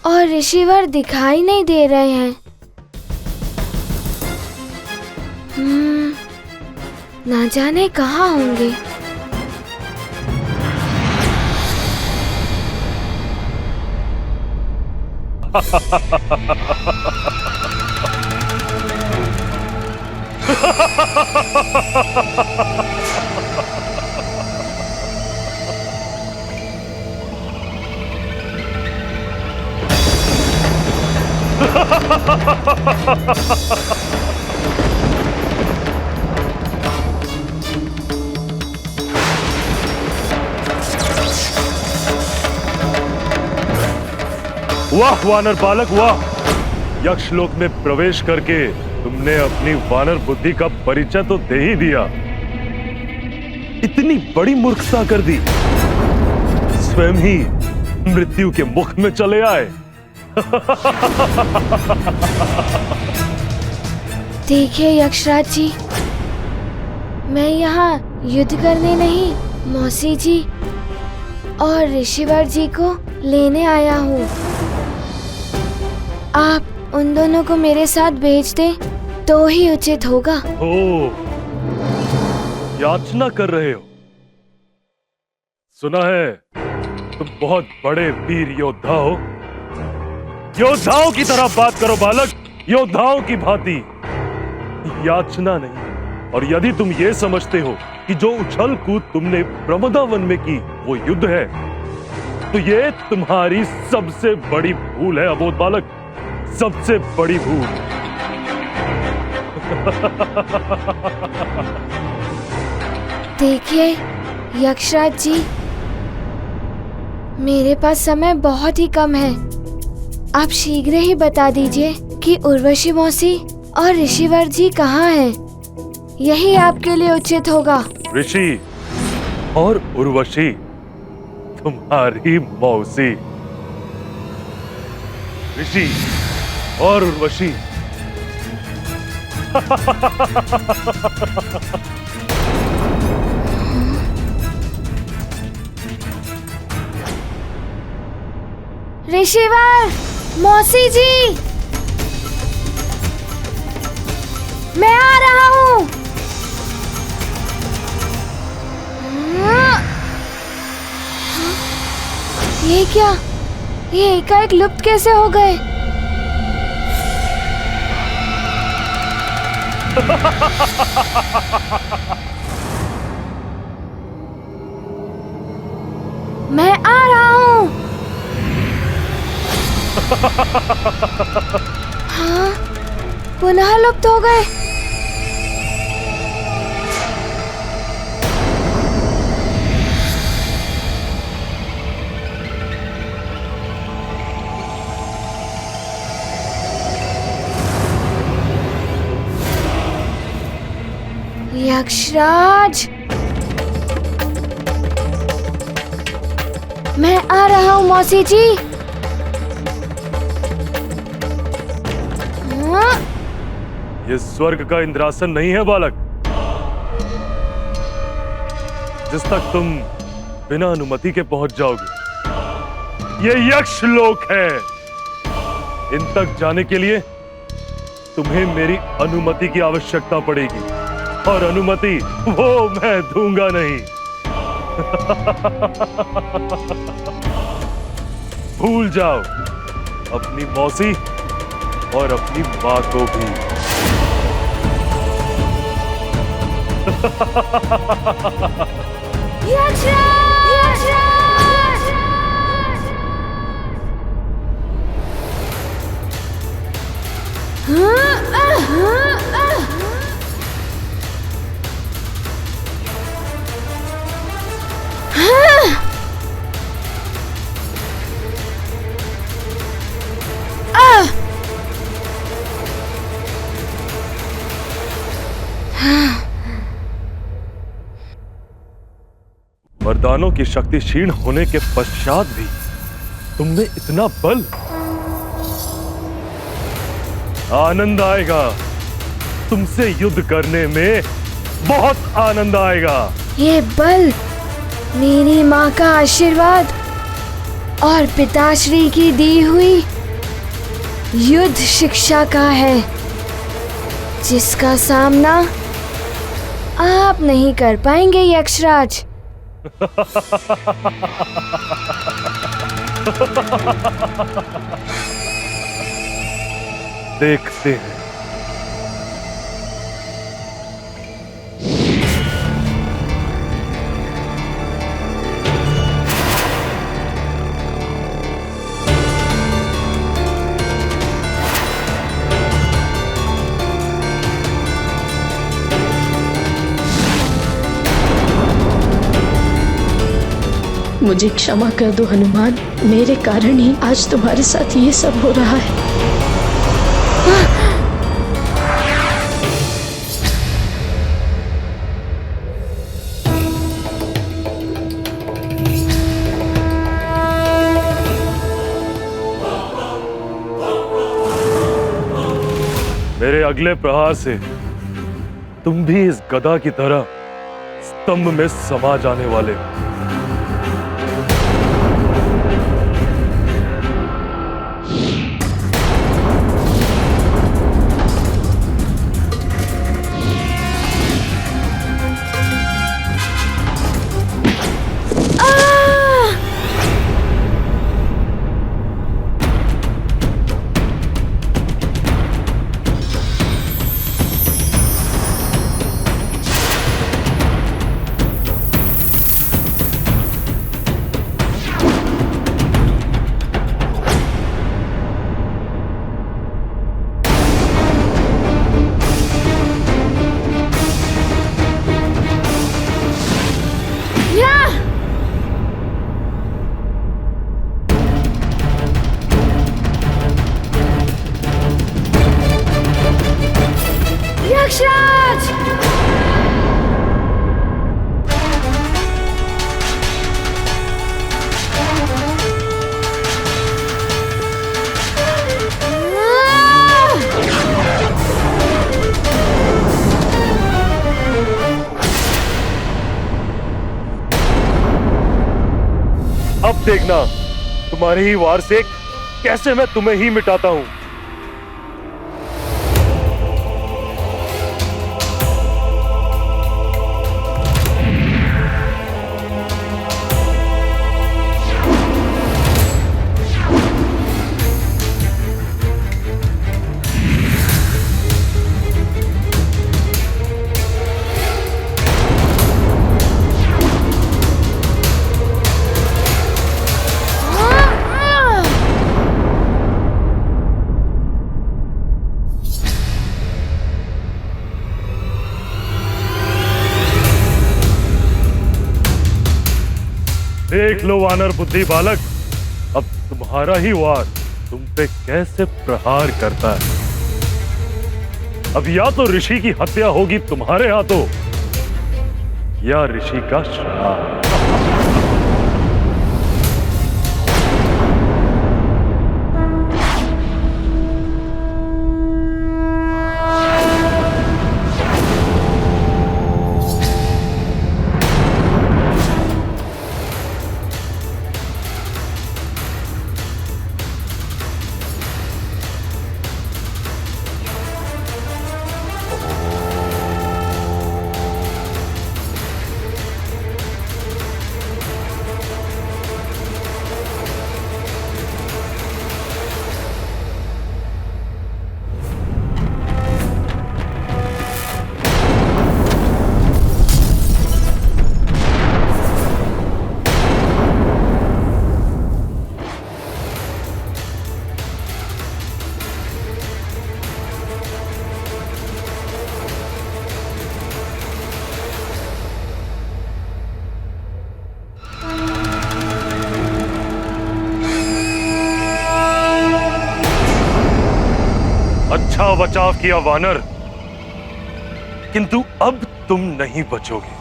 और ऋषिवर दिखाई नहीं दे रहे हैं। ना जाने कहाँ होंगे। वाह वानर बालक वाह! यक्षलोक में प्रवेश करके तुमने अपनी वानर बुद्धि का परिचय तो दे ही दिया। इतनी बड़ी मूर्खता कर दी, स्वयं ही मृत्यु के मुख में चले आए। देखिए यक्षराज जी, मैं यहाँ युद्ध करने नहीं, मौसी जी और ऋषिवर जी को लेने आया हूँ। आप उन दोनों को मेरे साथ भेज दें तो ही उचित होगा। ओ, याचना कर रहे हो? सुना है तुम बहुत बड़े वीर योद्धा हो। योद्धाओं की तरह बात करो बालक, योद्धाओं की भांति, याचना नहीं। और यदि तुम ये समझते हो कि जो उछल कूद तुमने प्रमदावन में की वो युद्ध है, तो ये तुम्हारी सबसे बड़ी भूल है अबोध बालक, सबसे बड़ी भूल। देखिए यक्षराज जी, मेरे पास समय बहुत ही कम है। आप शीघ्र ही बता दीजिए कि उर्वशी मौसी और ऋषिवर जी कहाँ हैं। यही आपके लिए उचित होगा। ऋषि और उर्वशी तुम्हारी मौसी, ऋषि और उर्वशी। ऋषिवर, मौसी जी, क्या? ये एकाएक लुप्त कैसे हो गए? मैं आ रहा हूँ। हाँ, पुनः लुप्त हो गए। यक्षराज, मैं आ रहा हूँ मौसी जी। हाँ? ये स्वर्ग का इंद्रासन नहीं है बालक, जिस तक तुम बिना अनुमति के पहुंच जाओगे। ये यक्ष लोक है। इन तक जाने के लिए तुम्हें मेरी अनुमति की आवश्यकता पड़ेगी, और अनुमति वो मैं दूंगा नहीं। भूल जाओ अपनी मौसी और अपनी मां को भी। वरदानों की शक्ति क्षीण होने के पश्चात भी तुमने इतना बल। आनंद आएगा तुमसे युद्ध करने में, बहुत आनंद आएगा। ये बल मेरी माँ का आशीर्वाद और पिताश्री की दी हुई युद्ध शिक्षा का है, जिसका सामना आप नहीं कर पाएंगे यक्षराज। देखते हैं। मुझे क्षमा कर दो हनुमान, मेरे कारण ही आज तुम्हारे साथ ये सब हो रहा है। मेरे अगले प्रहार से तुम भी इस गदा की तरह स्तंभ में समा जाने वाले हो। अब देखना तुम्हारे ही वार से कैसे मैं तुम्हें ही मिटाता हूं। देख लो वानर बुद्धि बालक, अब तुम्हारा ही वार तुम पे कैसे प्रहार करता है। अब या तो ऋषि की हत्या होगी तुम्हारे हाथों या ऋषि का श्राप। अच्छा बचाव किया वानर, किंतु अब तुम नहीं बचोगे।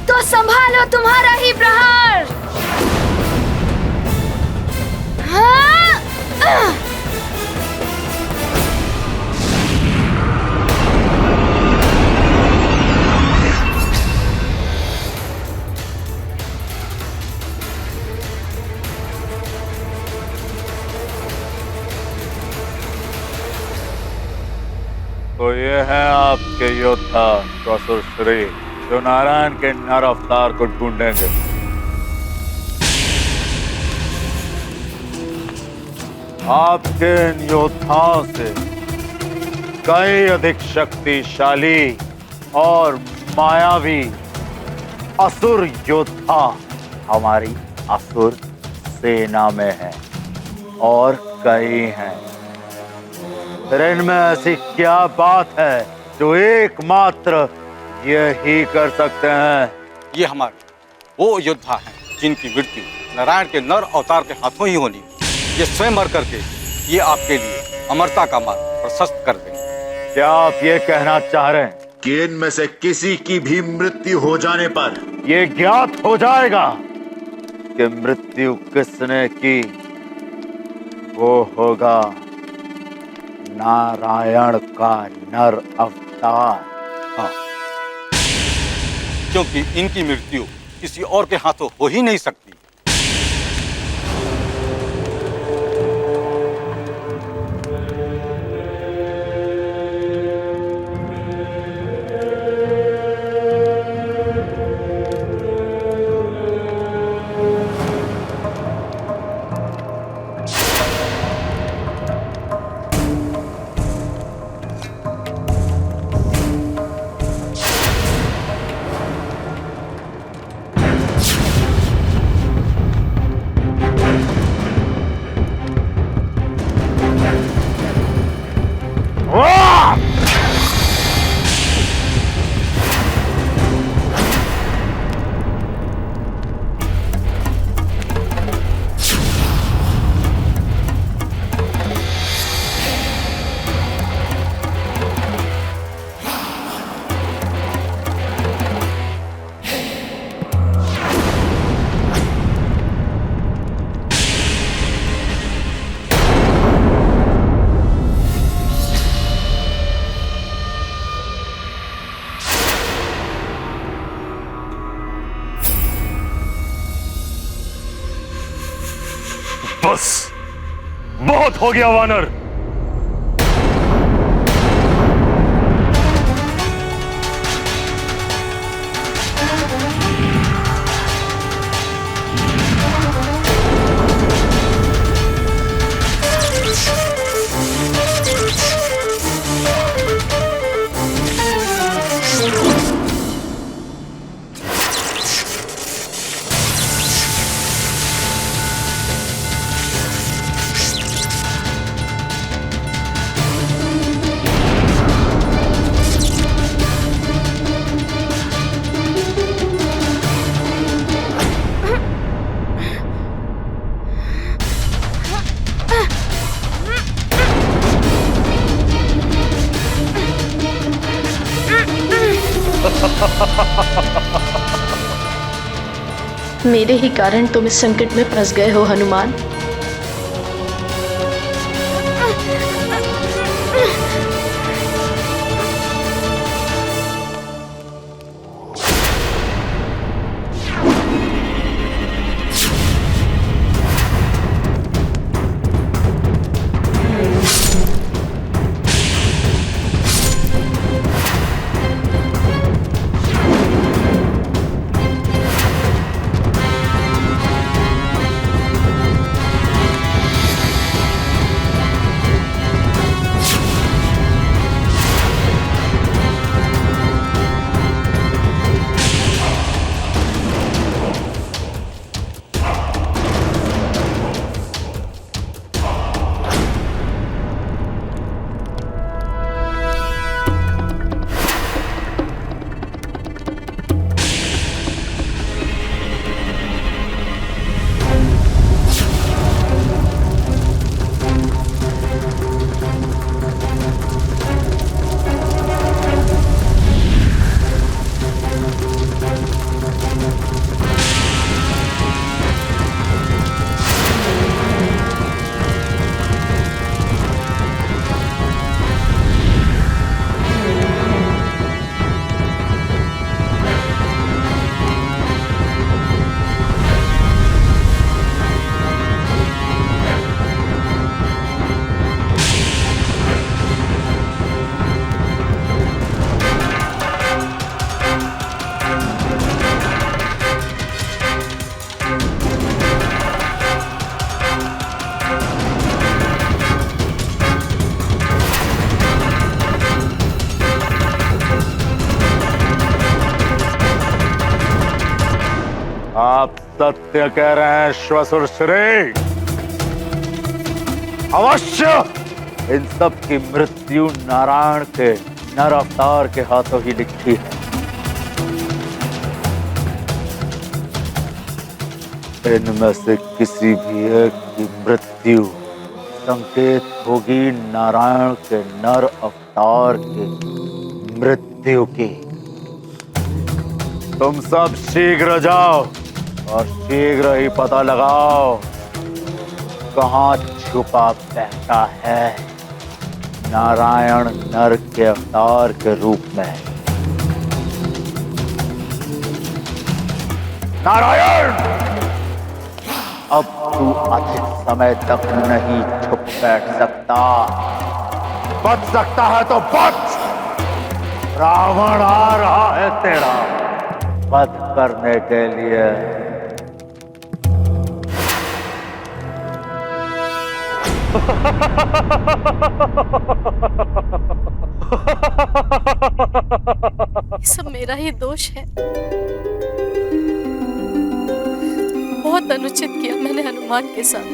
तो संभालो तुम्हारा ही प्रहार। हाँ? तो ये है आपके योद्धा असुर श्री, जो नारायण के नर अवतार को ढूंढेंगे। आपके इन योद्धाओं से कई अधिक शक्तिशाली और मायावी असुर योद्धा हमारी असुर सेना में हैं और कई हैं। फिर इनमें ऐसी क्या बात है जो एकमात्र यही कर सकते हैं? ये हमारे वो योद्धा हैं जिनकी मृत्यु नारायण के नर अवतार के हाथों ही होनी। ये स्वयं मर करके ये आपके लिए अमरता का मार्ग प्रशस्त कर देंगे। क्या आप ये कहना चाह रहे हैं कि इनमें से किसी की भी मृत्यु हो जाने पर ये ज्ञात हो जाएगा कि मृत्यु किसने की? वो होगा नारायण का नर अवतार। हाँ, क्योंकि इनकी मृत्यु किसी और के हाथों हो ही नहीं सकती। बस बहुत हो गया वानर। मेरे ही कारण तुम इस संकट में फंस गए हो हनुमान। आप सत्य कह रहे हैं श्वसुर श्री। अवश्य इन सब की मृत्यु नारायण के नर अवतार के हाथों ही लिखी है। इनमें से किसी भी एक की मृत्यु संकेत होगी नारायण के नर अवतार की मृत्यु की। तुम सब शीघ्र जाओ और शीघ्र ही पता लगाओ कहाँ छुपा बैठा है नारायण नर के अवतार के रूप में। नारायण, अब तू अधिक समय तक नहीं छुप बैठ सकता। बच सकता है तो बच। रावण आ रहा है तेरा वध करने के लिए। ये सब मेरा ही दोष है। बहुत अनुचित किया मैंने हनुमान के साथ।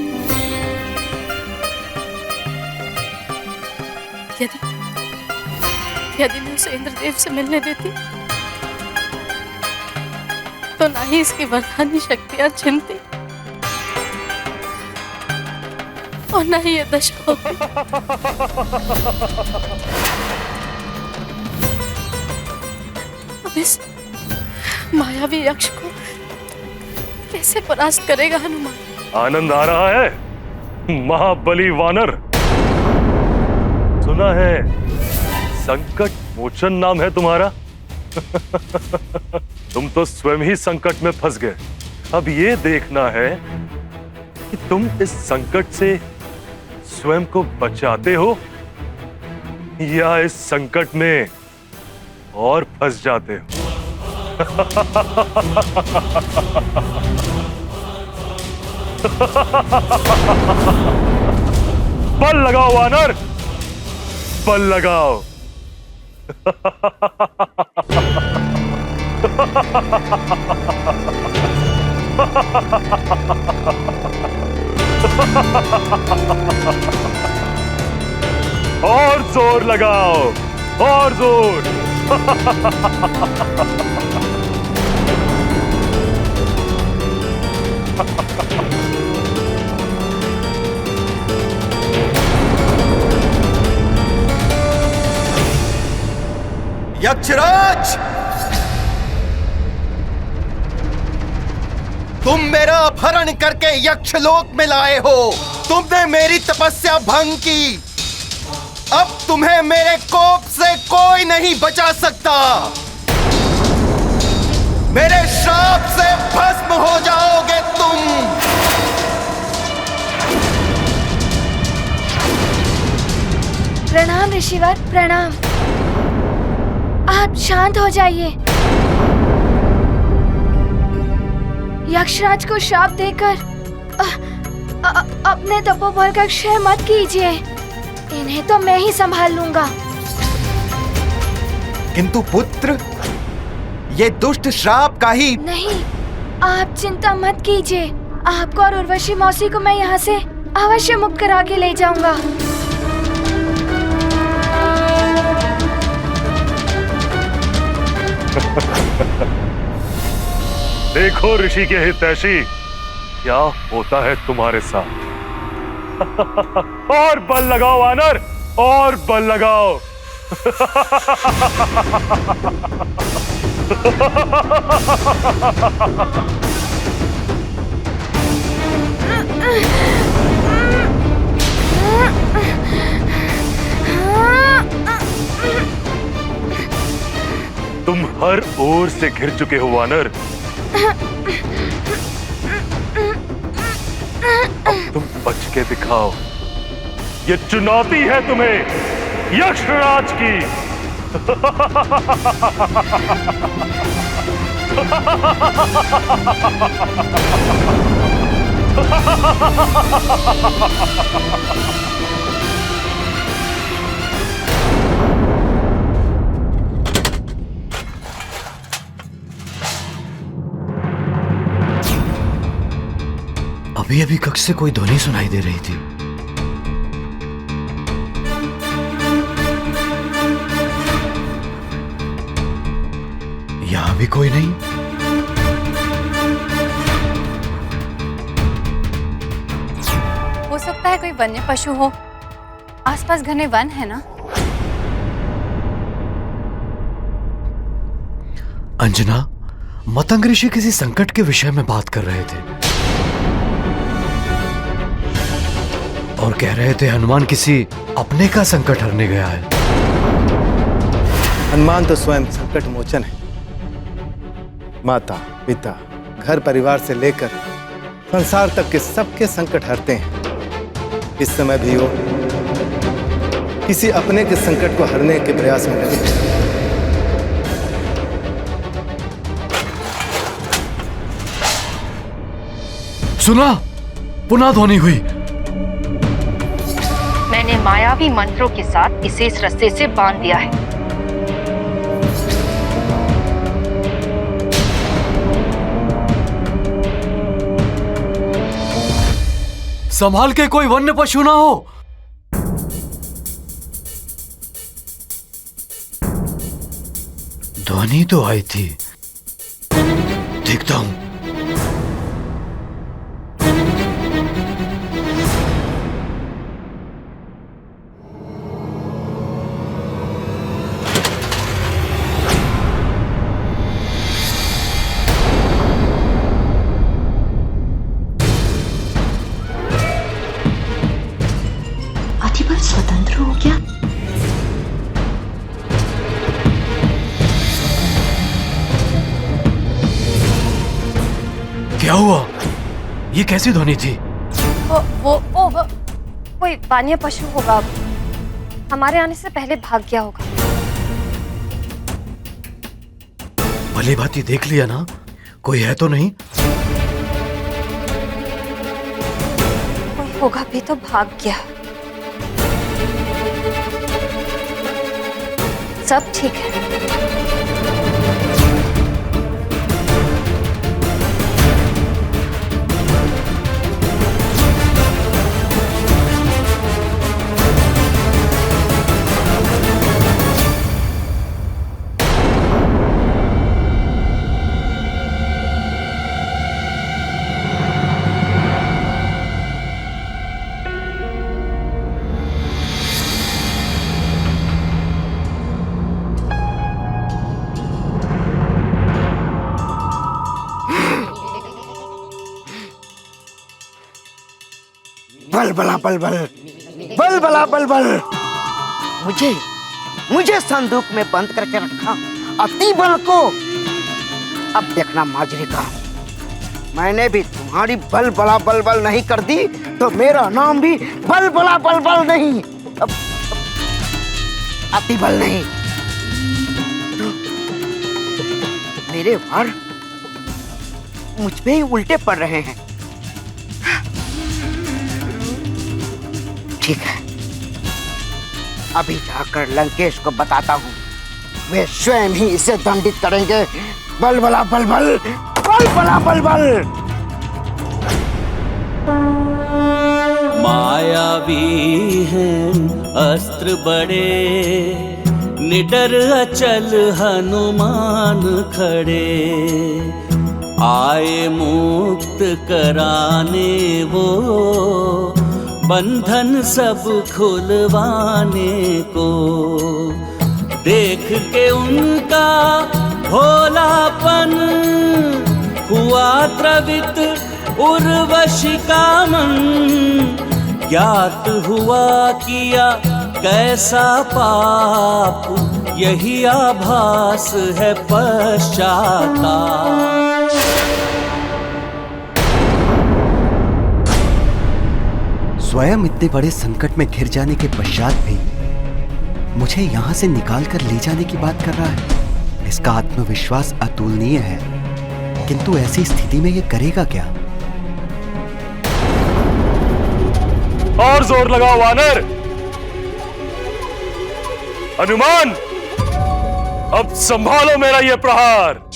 यदि मैं उसे इंद्रदेव से मिलने देती तो ना ही इसकी वरदानी शक्तियां छिनती और ना ही ये दशा होती। अब इस मायावी यक्ष को कैसे परास्त करेगा हनुमान? आनंद आ रहा है महाबली वानर। सुना है संकट मोचन नाम है तुम्हारा। तुम तो स्वयं ही संकट में फंस गए। अब ये देखना है कि तुम इस संकट से स्वयं को बचाते हो या इस संकट में और फंस जाते हो। बल लगाओ वानर, बल लगाओ। और जोर लगाओ, और जोर। यक्षराज, तुम मेरा अपहरण करके यक्षलोक में लाए हो। तुमने मेरी तपस्या भंग की। अब तुम्हें मेरे कोप से कोई नहीं बचा सकता। मेरे श्राप से भस्म हो जाओगे तुम। प्रणाम ऋषिवर, प्रणाम। आप शांत हो जाइए। यक्षराज को श्राप देकर अपने तपोबल का क्षय मत कीजिए। इन्हें तो मैं ही संभाल लूंगा। किंतु पुत्र, ये दुष्ट श्राप का ही नहीं, आप चिंता मत कीजिए। आपको और उर्वशी मौसी को मैं यहाँ से अवश्य मुक्त करा के ले जाऊंगा। देखो ऋषि के हितैषी, क्या होता है तुम्हारे साथ। और बल लगाओ वानर, और बल लगाओ। तुम हर ओर से घिर चुके हो वानर। अब तुम बच के दिखाओ। ये चुनौती है तुम्हें यक्षराज की। अभी अभी कक्ष से कोई ध्वनि सुनाई दे रही थी। यहां भी कोई नहीं। हो सकता है कोई वन्य पशु हो। आसपास घने वन है ना। अंजना, मतंग ऋषि किसी संकट के विषय में बात कर रहे थे और कह रहे थे हनुमान किसी अपने का संकट हरने गया है। हनुमान तो स्वयं संकट मोचन है। माता, पिता, घर परिवार से लेकर संसार तक के सबके संकट हरते हैं। इस समय भी वो किसी अपने के संकट को हरने के प्रयास में लगे। सुना, पुनः ध्वनि हुई। मैंने मायावी मंत्रों के साथ इसे इस रास्ते से बांध दिया है। संभाल के, कोई वन्य पशु ना हो। ध्वनि तो आई थी, देखता हूं। अधिबल स्वतंत्र हो गया। क्या हुआ? ये कैसी ध्वनि थी? वो कोई वन्य पशु होगा। हमारे आने से पहले भाग गया होगा। भली भांति देख लिया ना? कोई है तो नहीं? कोई होगा भी तो भाग गया। सब ठीक है। बल बला बल बल, बल बला बल बल। मुझे संदूक में बंद करके रखा अति बल को। अब देखना माजरी का, मैंने भी तुम्हारी बल बला बल बल नहीं कर दी तो मेरा नाम भी बल बला बल बल नहीं, अब अति बल नहीं। मेरे वार मुझ पे ही उल्टे पड़ रहे हैं। ठीक है, अभी जाकर लंकेश को बताता हूँ, वे स्वयं ही इसे दंडित करेंगे। बल बला बल बल, बल बला बल बल। मायावी हैं अस्त्र बड़े, निडर अचल हनुमान खड़े। आए मुक्त कराने वो, बंधन सब खुलवाने को। देख के उनका भोलापन, हुआ द्रवित उर्वशी का मन। ज्ञात हुआ किया कैसा पाप, यही आभास है पश्चाताप। स्वयं इतने बड़े संकट में घिर जाने के पश्चात भी मुझे यहाँ से निकाल कर ले जाने की बात कर रहा है। इसका आत्मविश्वास अतुलनीय है, किंतु ऐसी स्थिति में ये करेगा क्या? और जोर लगाओ वानर। हनुमान, अब संभालो मेरा ये प्रहार।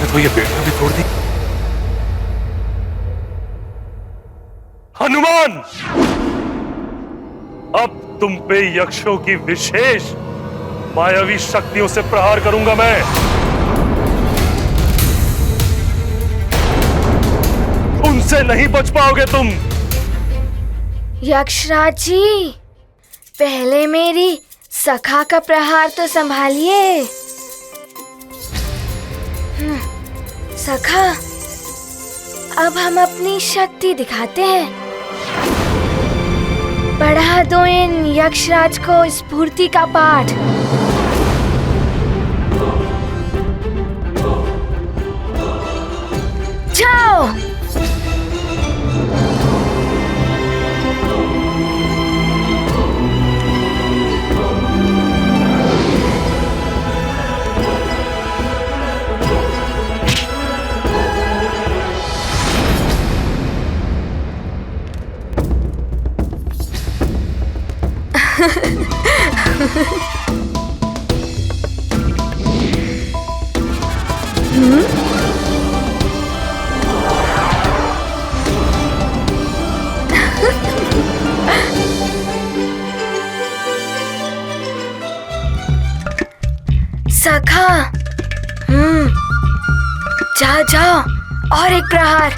तो ये बेटा भी तोड़ दी। हनुमान, अब तुम पे यक्षों की विशेष मायावी शक्तियों से प्रहार करूंगा मैं। उनसे नहीं बच पाओगे तुम। यक्षराज जी, पहले मेरी सखा का प्रहार तो संभालिए। सखा, अब हम अपनी शक्ति दिखाते हैं। पढ़ा दो इन यक्षराज को स्फूर्ति का पाठ। जाओ। सखा, जाओ जाओ, और एक प्रहार।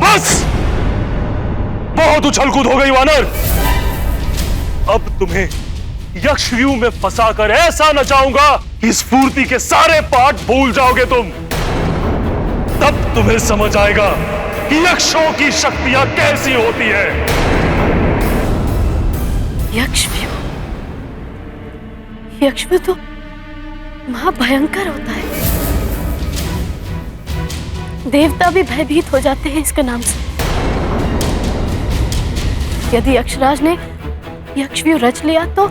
बस, बहुत उछल कूद हो गई वानर। अब तुम्हें यक्षव्यूह में फंसाकर ऐसा नचाऊंगा कि स्फूर्ति के सारे पाठ भूल जाओगे तुम। तब तुम्हें समझ आएगा कि यक्षों की शक्तियां कैसी होती है। यक्षव्यूह, यक्षव्यूह तो महाभयंकर होता है। देवता भी भयभीत हो जाते हैं इसके नाम से। यदि यक्षराज ने यक्षव्यूह रच लिया तो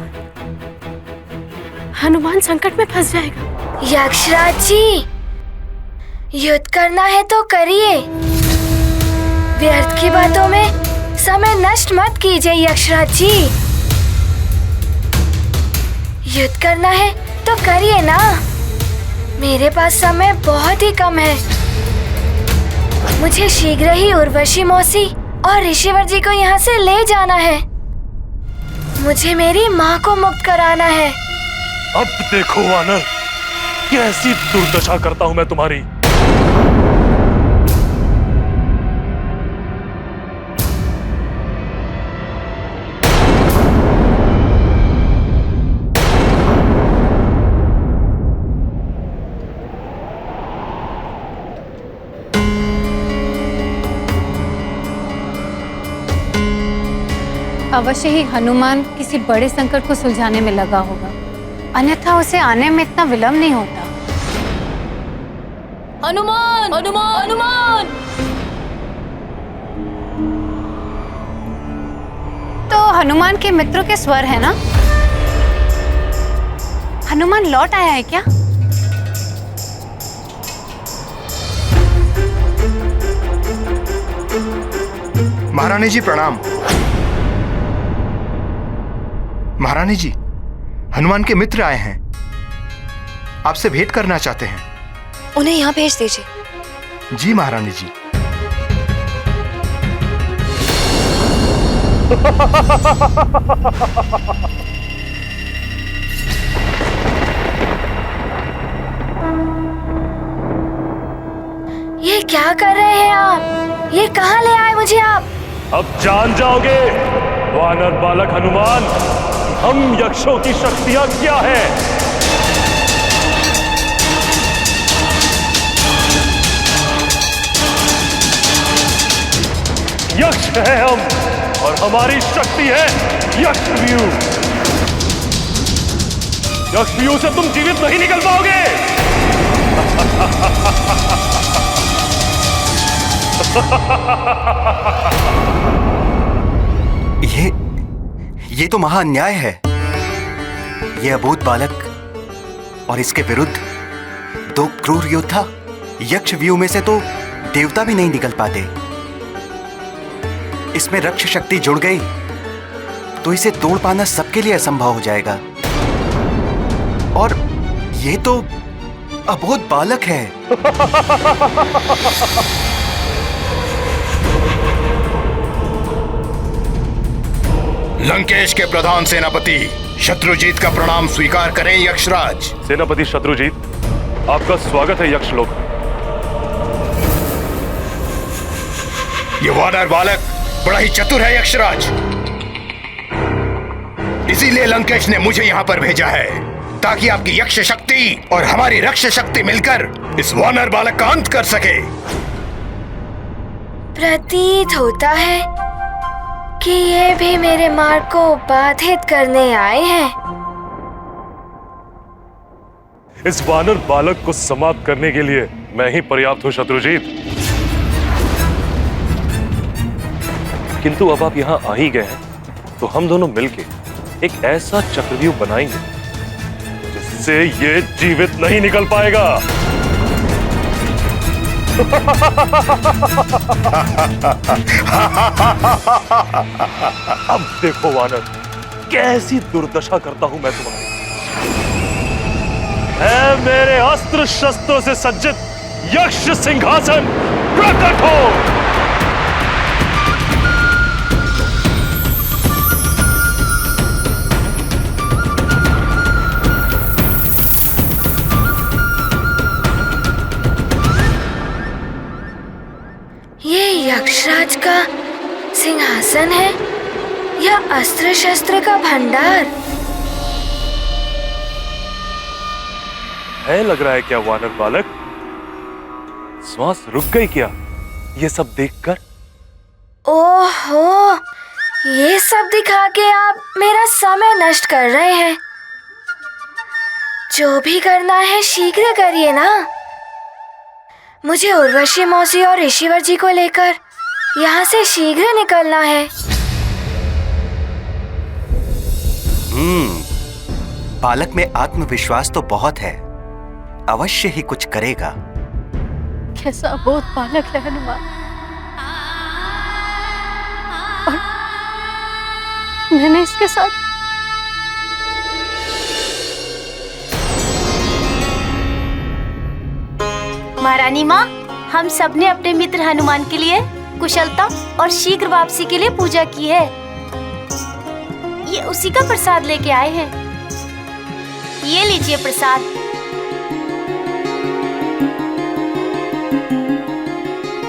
हनुमान संकट में फंस जाएगा। यक्षराज जी, युद्ध करना है तो करिए, व्यर्थ की बातों में समय नष्ट मत कीजिए यक्षराज जी। युद्ध करना है तो करिए ना, मेरे पास समय बहुत ही कम है। मुझे शीघ्र ही उर्वशी मौसी और ऋषिवर जी को यहाँ से ले जाना है। मुझे मेरी माँ को मुक्त कराना है। अब देखो वानर, कैसी दुर्दशा करता हूँ मैं तुम्हारी। अवश्य ही हनुमान किसी बड़े संकट को सुलझाने में लगा होगा, अन्यथा उसे आने में इतना विलंब नहीं होता। हनुमान, हनुमान, हनुमान! तो हनुमान के मित्रों के स्वर है ना? हनुमान लौट आया है क्या? महारानी जी प्रणाम। महारानी जी, हनुमान के मित्र आए हैं, आपसे भेंट करना चाहते हैं। उन्हें यहाँ भेज दीजिए। जी महारानी जी। ये क्या कर रहे हैं आप? ये कहाँ ले आए मुझे आप? अब जान जाओगे वानर बालक हनुमान, हम यक्षों की शक्तियां क्या है। यक्ष है हम और हमारी शक्ति है यक्षव्यूह। यक्षव्यूह से तुम जीवित नहीं निकल पाओगे। ये तो महा अन्याय है। ये अबोध बालक और इसके विरुद्ध दो क्रूर योद्धा, यक्षव्यूह में से तो देवता भी नहीं निकल पाते। इसमें रक्ष शक्ति जुड़ गई तो इसे तोड़ पाना सबके लिए असंभव हो जाएगा। और ये तो अबोध बालक है। लंकेश के प्रधान सेनापति शत्रुजीत का प्रणाम स्वीकार करें यक्षराज। सेनापति शत्रुजीत, आपका स्वागत है यक्षलोक। ये वानर बालक बड़ा ही चतुर है यक्षराज, इसीलिए लंकेश ने मुझे यहाँ पर भेजा है ताकि आपकी यक्ष शक्ति और हमारी रक्ष शक्ति मिलकर इस वानर बालक का अंत कर सके। प्रतीत होता है कि ये भी मेरे मार्ग को बाधित करने आए हैं। इस वानर बालक को समाप्त करने के लिए मैं ही पर्याप्त हूं शत्रुजीत। किंतु अब आप यहाँ आ ही गए हैं तो हम दोनों मिलके एक ऐसा चक्रव्यूह बनाएंगे जिससे ये जीवित नहीं निकल पाएगा। अब देखो वानर, कैसी दुर्दशा करता हूं मैं तुम्हारी। है मेरे अस्त्र शस्त्रों से सज्जित यक्ष सिंहासन प्रकट हो। ये यक्षराज का सिंहासन है या अस्त्र शस्त्र का भंडार? भय लग रहा है क्या वानर बालक? श्वास रुक गई क्या ये सब देखकर? ओहो, ये सब दिखा के आप मेरा समय नष्ट कर रहे हैं। जो भी करना है शीघ्र करिए ना। मुझे उर्वशी मौसी और ऋषिवर जी को लेकर यहाँ से शीघ्र निकलना है। बालक में आत्मविश्वास तो बहुत है, अवश्य ही कुछ करेगा। कैसा बहुत बालक है हनुमान। और मैंने इसके साथ महारानी माँ, हम सब ने अपने मित्र हनुमान के लिए कुशलता और शीघ्र वापसी के लिए पूजा की है। ये उसी का प्रसाद लेके आए हैं। ये लीजिए प्रसाद।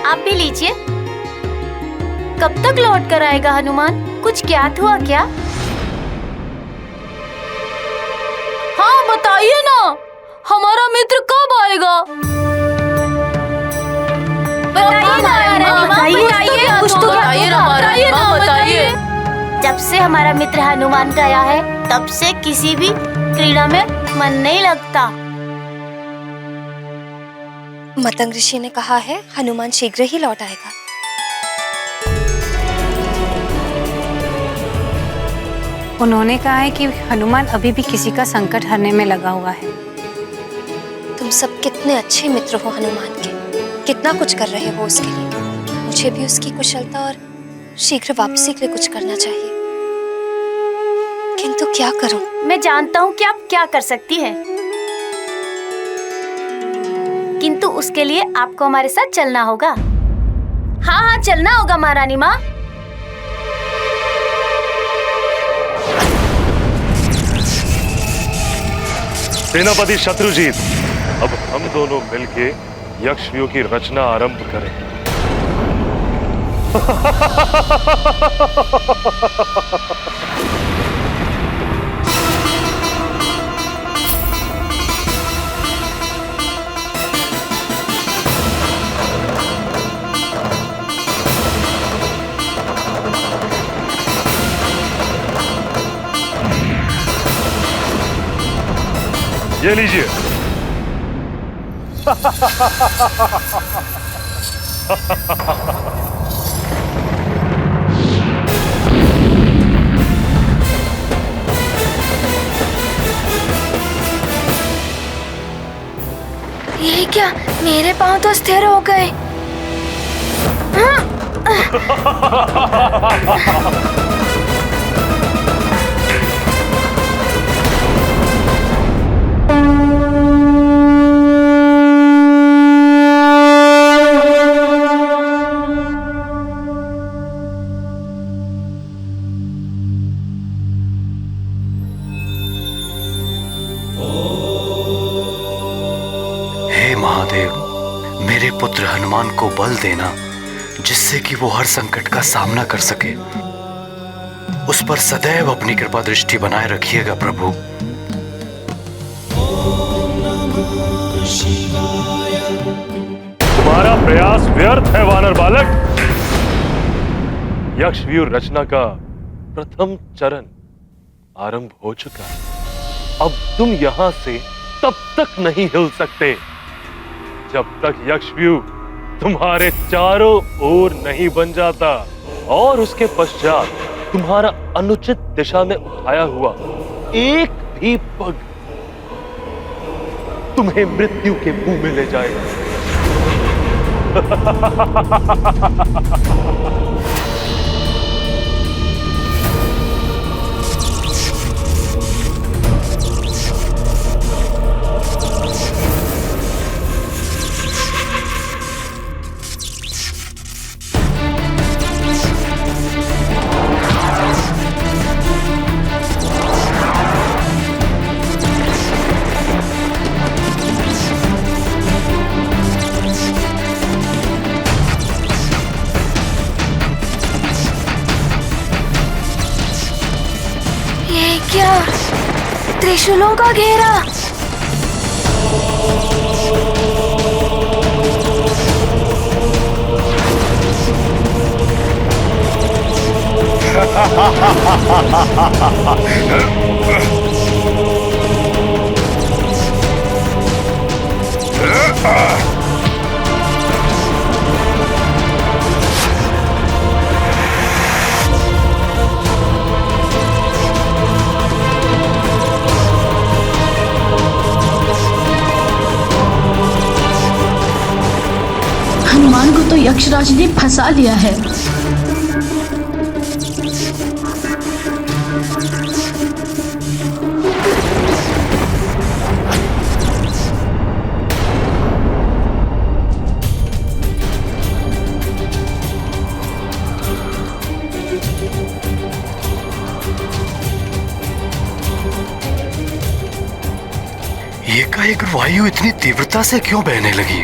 आप भी लीजिए। कब तक लौट कर आएगा हनुमान? कुछ ज्ञात हुआ क्या? हाँ बताइए ना, हमारा मित्र कब आएगा? बताइए। जब से हमारा मित्र हनुमान गया है तब से किसी भी क्रीड़ा में मन नहीं लगता। मतंग ऋषि ने कहा है हनुमान शीघ्र ही लौट आएगा। उन्होंने कहा है कि हनुमान अभी भी किसी का संकट हरने में लगा हुआ है। तुम सब कितने अच्छे मित्र हो हनुमान के, कितना कुछ कर रहे हो उसके लिए। मुझे भी उसकी कुशलता और शीघ्र वापसी के लिए कुछ करना चाहिए, किंतु क्या करूं? मैं जानता हूँ कि आप क्या कर सकती हैं, किंतु उसके लिए आपको हमारे साथ चलना होगा। हाँ हाँ चलना होगा महारानी माँ। सेनापति शत्रुजीत, अब हम दोनों मिलके यक्षव्यूह की रचना आरंभ करें। ये लीजिए। ये क्या, मेरे पांव तो स्थिर हो गए। मेरे पुत्र हनुमान को बल देना, जिससे कि वो हर संकट का सामना कर सके। उस पर सदैव अपनी कृपा दृष्टि बनाए रखिएगा प्रभु। तुम्हारा प्रयास व्यर्थ है वानर बालक। यक्षव्यूह रचना का प्रथम चरण आरंभ हो चुका है। अब तुम यहां से तब तक नहीं हिल सकते जब तक यक्षव्यूह तुम्हारे चारों ओर नहीं बन जाता और उसके पश्चात तुम्हारा अनुचित दिशा में उठाया हुआ एक भी पग तुम्हें मृत्यु के मुंह में ले जाएगा। त्रिशूलों का घेरा। हनुमान को तो यक्षराज ने फंसा लिया है। एकाएक वायु इतनी तीव्रता से क्यों बहने लगी?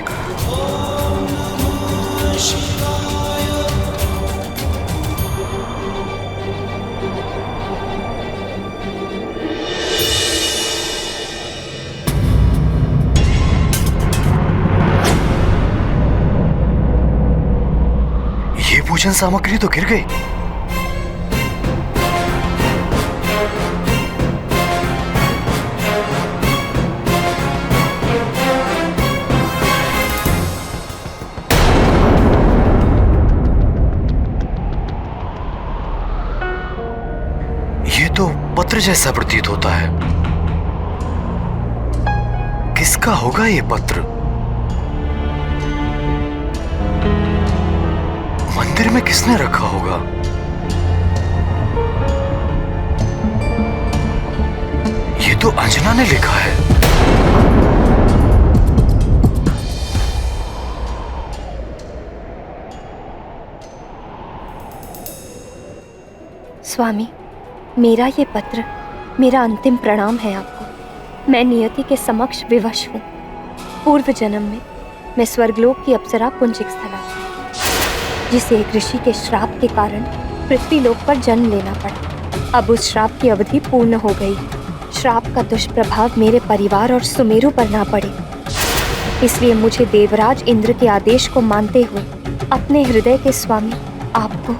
ये पूजन सामग्री तो गिर गई। ये तो पत्र जैसा प्रतीत होता है। किसका होगा ये पत्र? मंदिर में किसने रखा होगा? ये तो अंजना ने लिखा है। स्वामी, मेरा ये पत्र मेरा अंतिम प्रणाम है आपको। मैं नियति के समक्ष विवश हूँ। पूर्व जन्म में मैं स्वर्गलोक की अप्सरा पुंजिकस्थला थी, जिसे एक ऋषि के श्राप के कारण पृथ्वी लोक पर जन्म लेना पड़ा। अब उस श्राप की अवधि पूर्ण हो गई। श्राप का दुष्प्रभाव मेरे परिवार और सुमेरु पर ना पड़े, इसलिए मुझे देवराज इंद्र के आदेश को मानते हुए अपने हृदय के स्वामी आपको,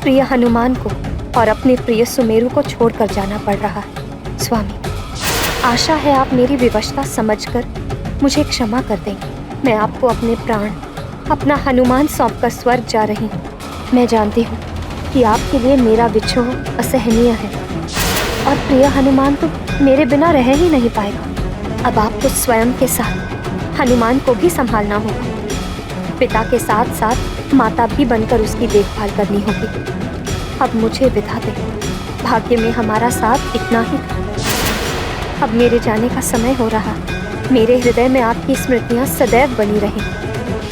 प्रिय हनुमान को और अपने प्रिय सुमेरु को छोड़कर जाना पड़ रहा है। स्वामी, आशा है आप मेरी विवशता समझकर मुझे क्षमा कर देंगे। मैं आपको अपने प्राण, अपना हनुमान सौंपकर स्वर्ग जा रही हूँ। मैं जानती हूँ कि आपके लिए मेरा विछोह असहनीय है और प्रिय हनुमान तो मेरे बिना रह ही नहीं पाएगा। अब आपको स्वयं के साथ हनुमान को भी संभालना होगा। पिता के साथ साथ माता भी बनकर उसकी देखभाल करनी होगी। अब मुझे विदा दे। भाग्य में हमारा साथ इतना ही था। अब मेरे जाने का समय हो रहा। मेरे हृदय में आपकी स्मृतियाँ सदैव बनी रहें।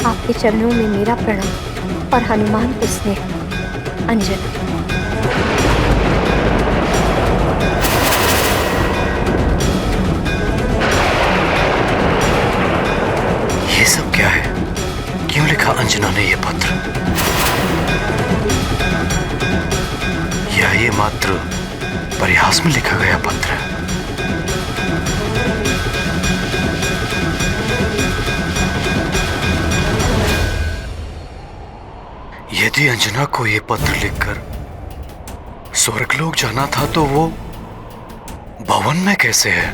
आपके चरणों में मेरा प्रणाम और हनुमान को स्नेह। अंजना। ये सब क्या है? क्यों लिखा अंजना ने ये पत्र? या ये मात्र परिहास में लिखा गया पत्र है? यदि अंजना को ये पत्र लिखकर स्वर्गलोक जाना था तो वो भवन में कैसे है?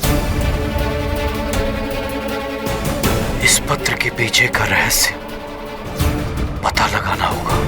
इस पत्र के पीछे का रहस्य पता लगाना होगा।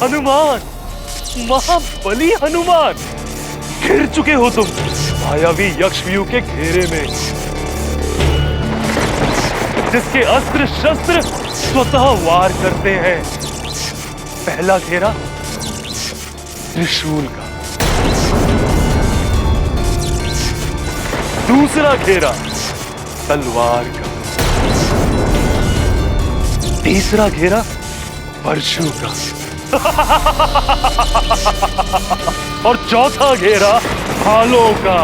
हनुमान, महाबली हनुमान, घिर चुके हो तुम मायावी यक्षव्यूह के घेरे में, जिसके अस्त्र शस्त्र स्वतः वार करते हैं। पहला घेरा त्रिशूल का, दूसरा घेरा तलवार का, तीसरा घेरा परशु का और चौथा घेरा भालों का।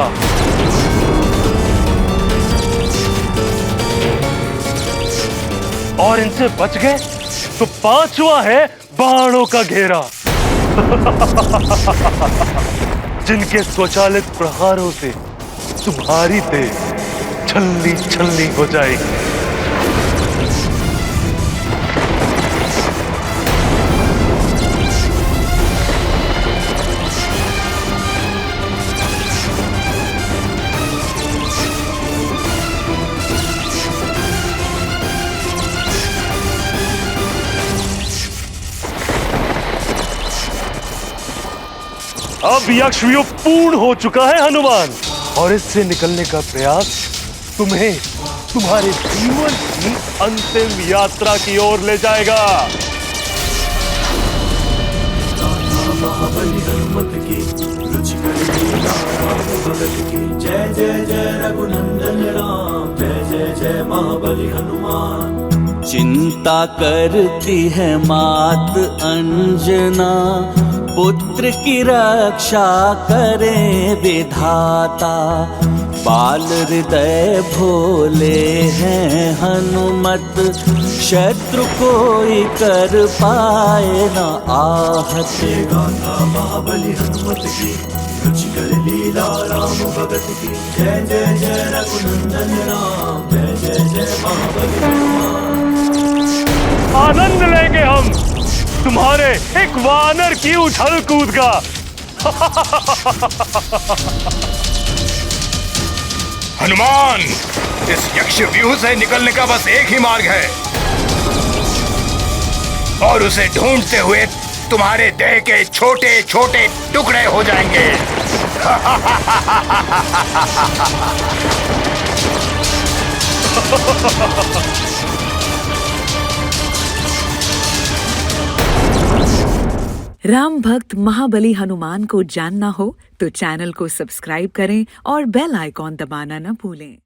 और इनसे बच गए तो पांचवा है बाणों का घेरा, जिनके स्वचालित प्रहारों से तुम्हारी देह छल्ली छल्ली हो जाएगी। अब यक्षव्यूह पूर्ण हो चुका है हनुमान, और इससे निकलने का प्रयास तुम्हें तुम्हारे जीवन की अंतिम यात्रा की ओर ले जाएगा। जय जय जय रघुनंदन राम, जय जय जय महाबली हनुमान। चिंता करती है मात अंजना, पुत्र की रक्षा करे विधाता। बाल हृदय भोले हैं हनुमत, शत्रु कोई कर पाए न आहत। गाथा महाबली हनुमत की, रुचिकर लीला राम भगत की। जय जय जय रघुनंदन राम, जय जय जय महाबली हनुमान। आनंद लेंगे हम तुम्हारे एक वानर की उछल कूद का। हनुमान, इस यक्षव्यूह से निकलने का बस एक ही मार्ग है, और उसे ढूंढते हुए तुम्हारे देह के छोटे छोटे टुकड़े हो जाएंगे। राम भक्त महाबली हनुमान को जानना हो तो चैनल को सब्सक्राइब करें और बेल आइकॉन दबाना न भूलें।